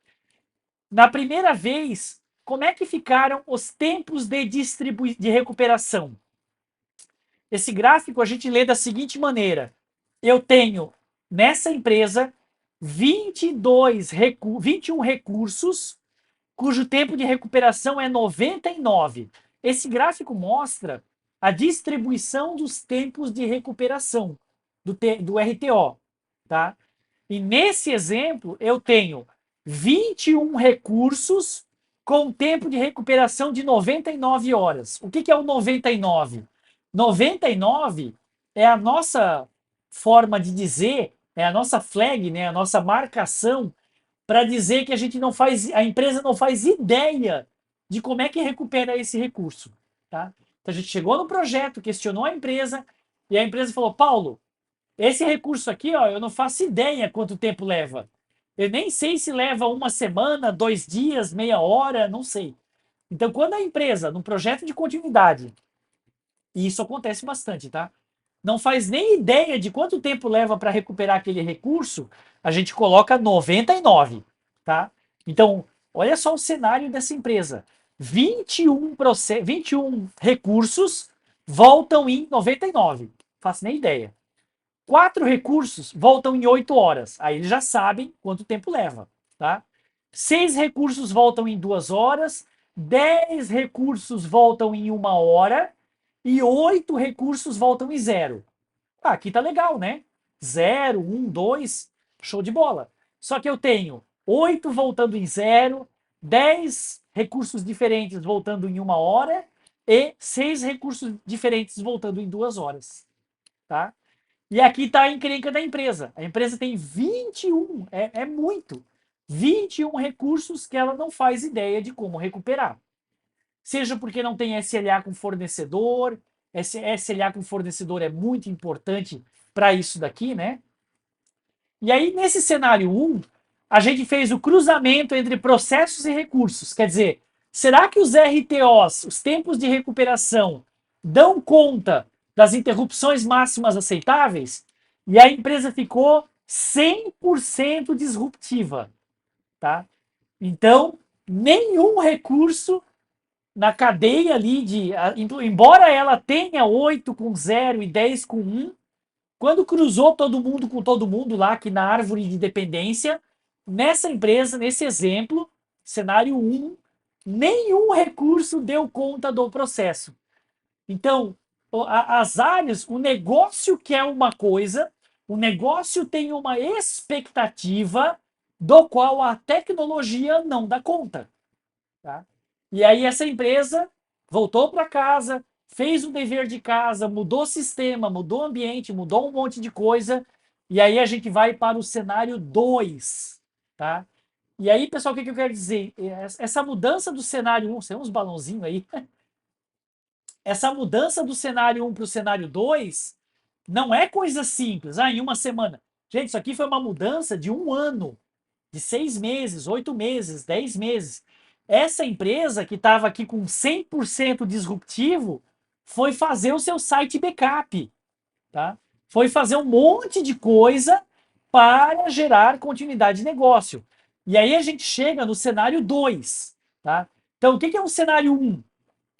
Na primeira vez, como é que ficaram os tempos de recuperação? Esse gráfico a gente lê da seguinte maneira: eu tenho nessa empresa 21 recursos, cujo tempo de recuperação é 99. Esse gráfico mostra a distribuição dos tempos de recuperação do RTO, tá? E nesse exemplo, eu tenho 21 recursos com tempo de recuperação de 99 horas. O que é o 99? 99 é a nossa forma de dizer, é a nossa flag, né, a nossa marcação para dizer que a gente não faz, a empresa não faz ideia de como é que recupera esse recurso, tá? Então a gente chegou no projeto, questionou a empresa e a empresa falou: "Paulo, esse recurso aqui, ó, eu não faço ideia quanto tempo leva. Eu nem sei se leva uma semana, 2 dias, meia hora, não sei." Então, quando a empresa, num projeto de continuidade, e isso acontece bastante, tá? Não faz nem ideia de quanto tempo leva para recuperar aquele recurso, a gente coloca 99, tá? Então, olha só o cenário dessa empresa. 21 recursos voltam em 99. Faço nem ideia. 4 recursos voltam em 8 horas. Aí eles já sabem quanto tempo leva, tá? 6 recursos voltam em 2 horas, 10 recursos voltam em 1 hora e 8 recursos voltam em 0. Ah, aqui tá legal, né? 0, 1, 2, show de bola. Só que eu tenho 8 voltando em 0, 10 recursos diferentes voltando em 1 hora e 6 recursos diferentes voltando em 2 horas, tá? E aqui está a encrenca da empresa. A empresa tem 21, é muito. 21 recursos que ela não faz ideia de como recuperar. Seja porque não tem SLA com fornecedor, esse SLA com fornecedor é muito importante para isso daqui, né? E aí, nesse cenário 1, a gente fez o cruzamento entre processos e recursos. Quer dizer, será que os RTOs, os tempos de recuperação, dão conta das interrupções máximas aceitáveis? E a empresa ficou 100% disruptiva, tá? Então, nenhum recurso na cadeia ali embora ela tenha 8 com 0 e 10 com 1, quando cruzou todo mundo com todo mundo lá, aqui na árvore de dependência, nessa empresa, nesse exemplo, cenário 1, nenhum recurso deu conta do processo. Então, as áreas, o negócio quer uma coisa, o negócio tem uma expectativa do qual a tecnologia não dá conta, tá? E aí essa empresa voltou para casa, fez o dever de casa, mudou o sistema, mudou o ambiente, mudou um monte de coisa. E aí a gente vai para o cenário 2, tá? E aí, pessoal, o que eu quero dizer? Essa mudança do cenário 1, tem uns balãozinhos aí. Essa mudança do cenário 1 para o cenário 2 não é coisa simples, em uma semana. Gente, isso aqui foi uma mudança de 1 ano, de 6 meses, 8 meses, 10 meses. Essa empresa que estava aqui com 100% disruptivo foi fazer o seu site backup, tá? Foi fazer um monte de coisa para gerar continuidade de negócio. E aí a gente chega no cenário 2, tá? Então, o que é um cenário 1?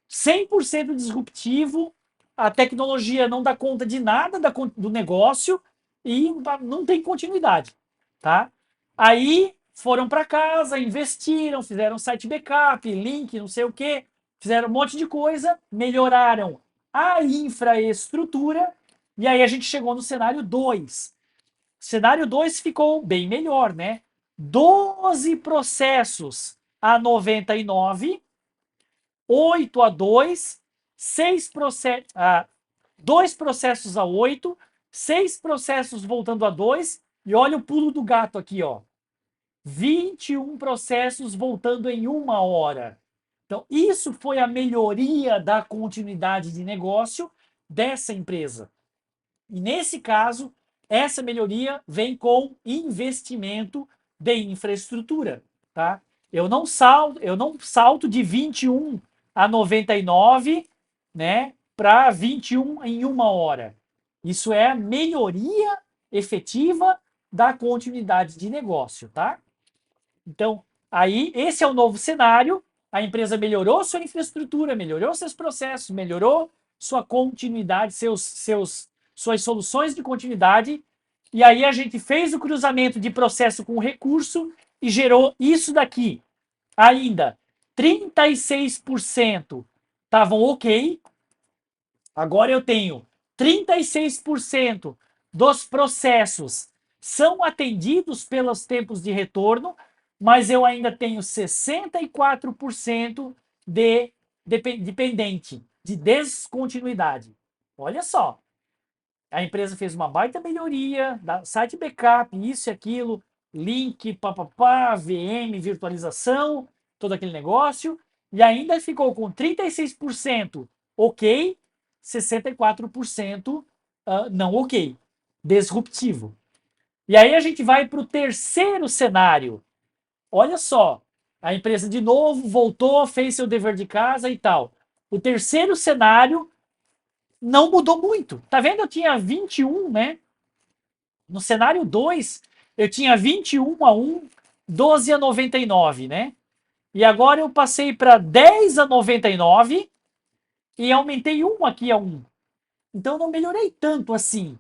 100% disruptivo, a tecnologia não dá conta de nada do negócio e não tem continuidade, tá? Aí foram para casa, investiram, fizeram site backup, link, não sei o que, fizeram um monte de coisa, melhoraram a infraestrutura e aí a gente chegou no cenário 2. Cenário 2 ficou bem melhor, né? 12 processos a 99, 8 a 2, 2 processos a 8, 6 processos voltando a 2 E olha o pulo do gato aqui, ó. 21 processos voltando em 1 hora. Então, isso foi a melhoria da continuidade de negócio dessa empresa. E nesse caso, essa melhoria vem com investimento de infraestrutura, tá? Eu não salto de 21 a 99, né, para 21 em 1 hora. Isso é a melhoria efetiva da continuidade de negócio, tá? Então, aí, esse é o novo cenário. A empresa melhorou sua infraestrutura, melhorou seus processos, melhorou sua continuidade, suas soluções de continuidade. E aí a gente fez o cruzamento de processo com recurso e gerou isso daqui. Ainda 36% estavam ok. Agora eu tenho 36% dos processos são atendidos pelos tempos de retorno, mas eu ainda tenho 64% de dependente, de descontinuidade. Olha só, a empresa fez uma baita melhoria, site backup, isso e aquilo, link, papapá, VM, virtualização, todo aquele negócio, e ainda ficou com 36% ok, 64% não ok, disruptivo. E aí a gente vai para o terceiro cenário. Olha só, a empresa de novo voltou, fez seu dever de casa e tal. O terceiro cenário não mudou muito. Tá vendo? Eu tinha 21, né? No cenário 2, eu tinha 21 a 1, 12 a 99, né? E agora eu passei para 10 a 99 e aumentei 1 aqui a 1. Então não melhorei tanto assim,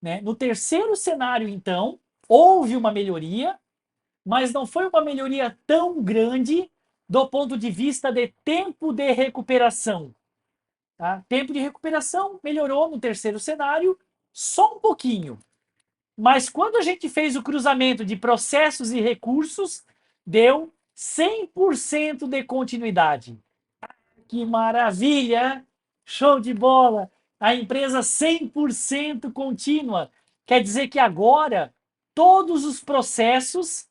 né? No terceiro cenário, então, houve uma melhoria, mas não foi uma melhoria tão grande do ponto de vista de tempo de recuperação. Tá? Tempo de recuperação melhorou no terceiro cenário, só um pouquinho. Mas quando a gente fez o cruzamento de processos e recursos, deu 100% de continuidade. Que maravilha! Show de bola! A empresa 100% contínua. Quer dizer que agora todos os processos,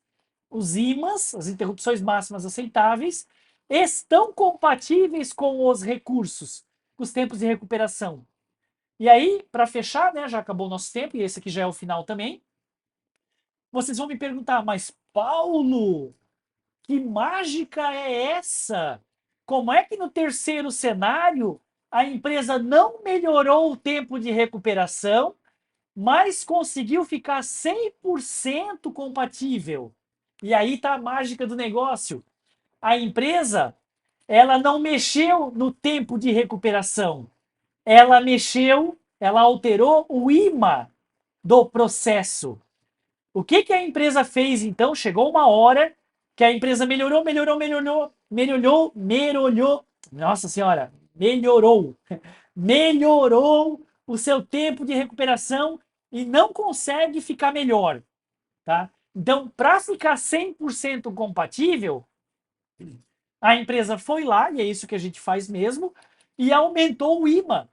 os IMAs, as interrupções máximas aceitáveis, estão compatíveis com os recursos, com os tempos de recuperação. E aí, para fechar, né, já acabou o nosso tempo, e esse aqui já é o final também. Vocês vão me perguntar, mas Paulo, que mágica é essa? Como é que no terceiro cenário a empresa não melhorou o tempo de recuperação, mas conseguiu ficar 100% compatível? E aí está a mágica do negócio. A empresa, ela não mexeu no tempo de recuperação. Ela alterou o IMA do processo. O que, que a empresa fez então? Chegou uma hora que a empresa melhorou. Nossa senhora, melhorou o seu tempo de recuperação e não consegue ficar melhor, tá? Então, para ficar 100% compatível, a empresa foi lá, e é isso que a gente faz mesmo, e aumentou o IMA.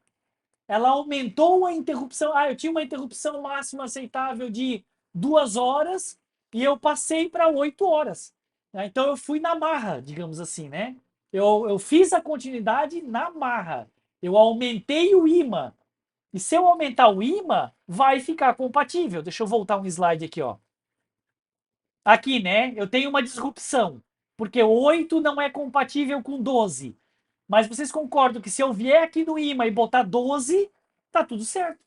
Ela aumentou a interrupção. Ah, eu tinha uma interrupção máxima aceitável de 2 horas e eu passei para 8 horas. Então eu fui na marra, digamos assim, né? Eu fiz a continuidade na marra. Eu aumentei o IMA. E se eu aumentar o IMA, vai ficar compatível. Deixa eu voltar um slide aqui, ó. Aqui, né? Eu tenho uma disrupção, porque 8 não é compatível com 12. Mas vocês concordam que se eu vier aqui no IMA e botar 12, tá tudo certo.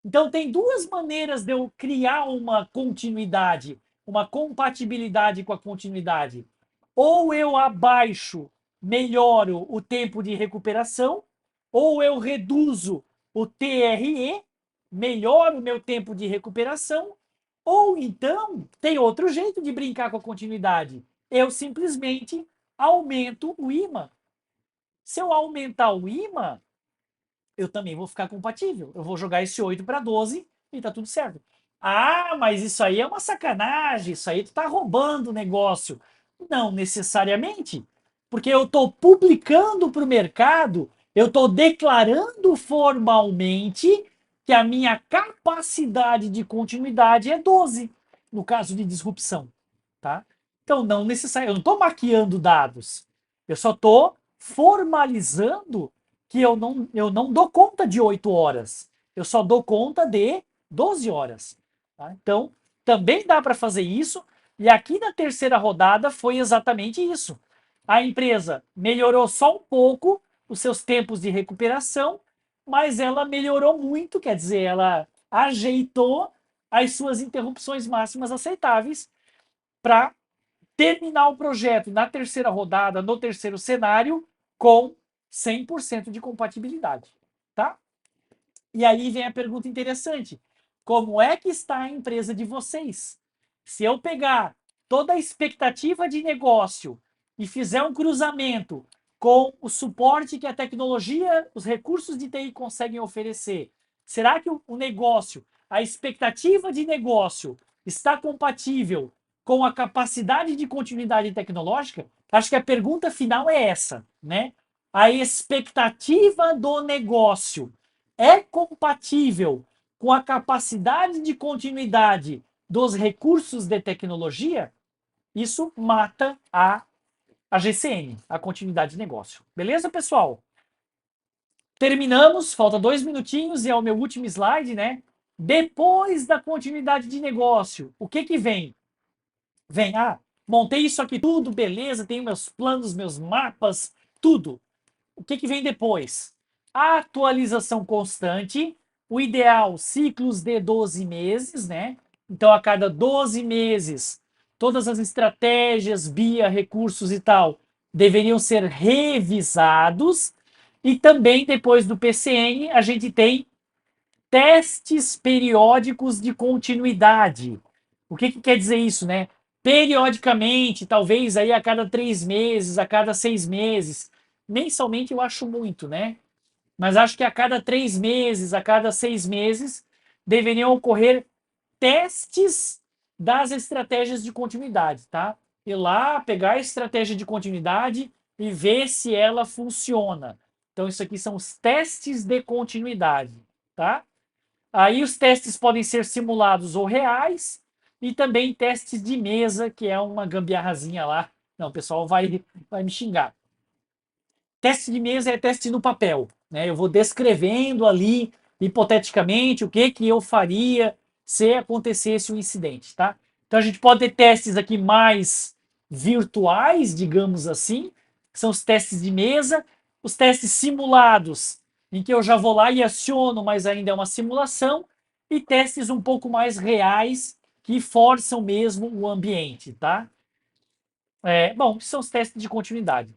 Então tem duas maneiras de eu criar uma continuidade, uma compatibilidade com a continuidade. Ou eu abaixo, melhoro o tempo de recuperação, ou eu reduzo o TRE, melhoro o meu tempo de recuperação, ou então tem outro jeito de brincar com a continuidade. Eu simplesmente aumento o IMA. Se eu aumentar o IMA, eu também vou ficar compatível. Eu vou jogar esse 8 para 12 e tá tudo certo. Ah, mas isso aí é uma sacanagem, isso aí tu tá roubando o negócio. Não necessariamente, porque eu estou publicando para o mercado, eu estou declarando formalmente que a minha capacidade de continuidade é 12, no caso de disrupção, tá? Então, não necessariamente, eu não estou maquiando dados, eu só estou formalizando que eu não dou conta de 8 horas, eu só dou conta de 12 horas. Tá? Então, também dá para fazer isso, e aqui na terceira rodada foi exatamente isso. A empresa melhorou só um pouco os seus tempos de recuperação, mas ela melhorou muito, quer dizer, ela ajeitou as suas interrupções máximas aceitáveis para terminar o projeto na terceira rodada, no terceiro cenário, com 100% de compatibilidade, tá? E aí vem a pergunta interessante: como é que está a empresa de vocês? Se eu pegar toda a expectativa de negócio e fizer um cruzamento com o suporte que a tecnologia, os recursos de TI conseguem oferecer, será que o negócio, a expectativa de negócio está compatível com a capacidade de continuidade tecnológica? Acho que a pergunta final é essa, né? A expectativa do negócio é compatível com a capacidade de continuidade dos recursos de tecnologia? Isso mata a GCN, a continuidade de negócio. Beleza, pessoal? Terminamos, falta 2 minutinhos e é o meu último slide, né? Depois da continuidade de negócio, o que que vem? Vem, montei isso aqui tudo, beleza, tenho meus planos, meus mapas, tudo. O que que vem depois? Atualização constante, o ideal, ciclos de 12 meses, né? Então, a cada 12 meses, todas as estratégias, BIA, recursos e tal, deveriam ser revisados. E também, depois do PCN, a gente tem testes periódicos de continuidade. O que que quer dizer isso, né? Periodicamente, talvez aí a cada 3 meses, a cada 6 meses. Mensalmente eu acho muito, né? Mas acho que a cada 3 meses, a cada 6 meses, deveriam ocorrer testes das estratégias de continuidade, tá? Ir lá, pegar a estratégia de continuidade e ver se ela funciona. Então, isso aqui são os testes de continuidade, tá? Aí os testes podem ser simulados ou reais, e também testes de mesa, que é uma gambiarrazinha lá. Não, o pessoal vai me xingar. Teste de mesa é teste no papel, né? Eu vou descrevendo ali, hipoteticamente, o que que eu faria se acontecesse um incidente, tá? Então a gente pode ter testes aqui mais virtuais, digamos assim, que são os testes de mesa, os testes simulados, em que eu já vou lá e aciono, mas ainda é uma simulação, e testes um pouco mais reais, que forçam mesmo o ambiente, tá? Bom, são os testes de continuidade.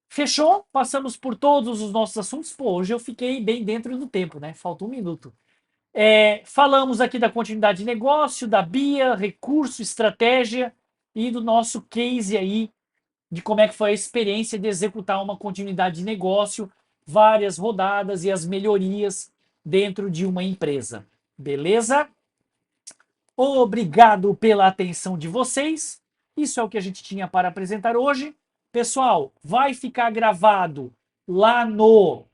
Fechou? Passamos por todos os nossos assuntos. Pô, hoje eu fiquei bem dentro do tempo, né? Falta um minuto. Falamos aqui da continuidade de negócio, da BIA, recurso, estratégia e do nosso case aí de como é que foi a experiência de executar uma continuidade de negócio, várias rodadas e as melhorias dentro de uma empresa. Beleza? Obrigado pela atenção de vocês. Isso é o que a gente tinha para apresentar hoje. Pessoal, vai ficar gravado lá no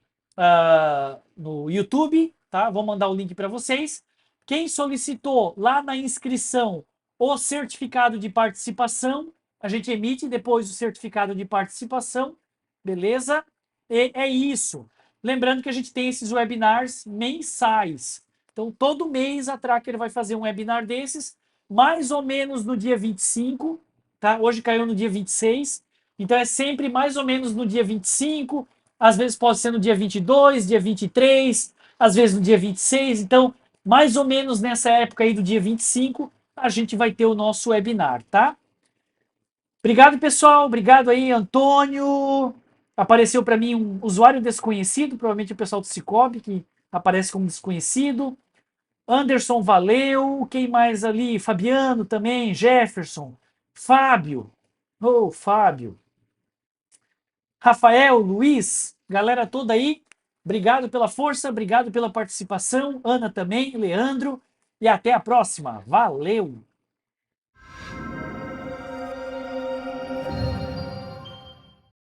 YouTube, tá? Vou mandar o link para vocês. Quem solicitou lá na inscrição o certificado de participação, a gente emite depois o certificado de participação, beleza? E é isso. Lembrando que a gente tem esses webinars mensais. Então, todo mês a Tracker vai fazer um webinar desses, mais ou menos no dia 25, tá? Hoje caiu no dia 26, então é sempre mais ou menos no dia 25, às vezes pode ser no dia 22, dia 23, às vezes no dia 26, então mais ou menos nessa época aí do dia 25, a gente vai ter o nosso webinar, tá? Obrigado, pessoal, obrigado aí, Antônio. Apareceu para mim um usuário desconhecido, provavelmente o pessoal do Cicobi, que aparece como desconhecido. Anderson, valeu. Quem mais ali? Fabiano também, Jefferson, Fábio. Fábio. Rafael, Luiz, galera toda aí. Obrigado pela força, obrigado pela participação. Ana também, Leandro. E até a próxima. Valeu!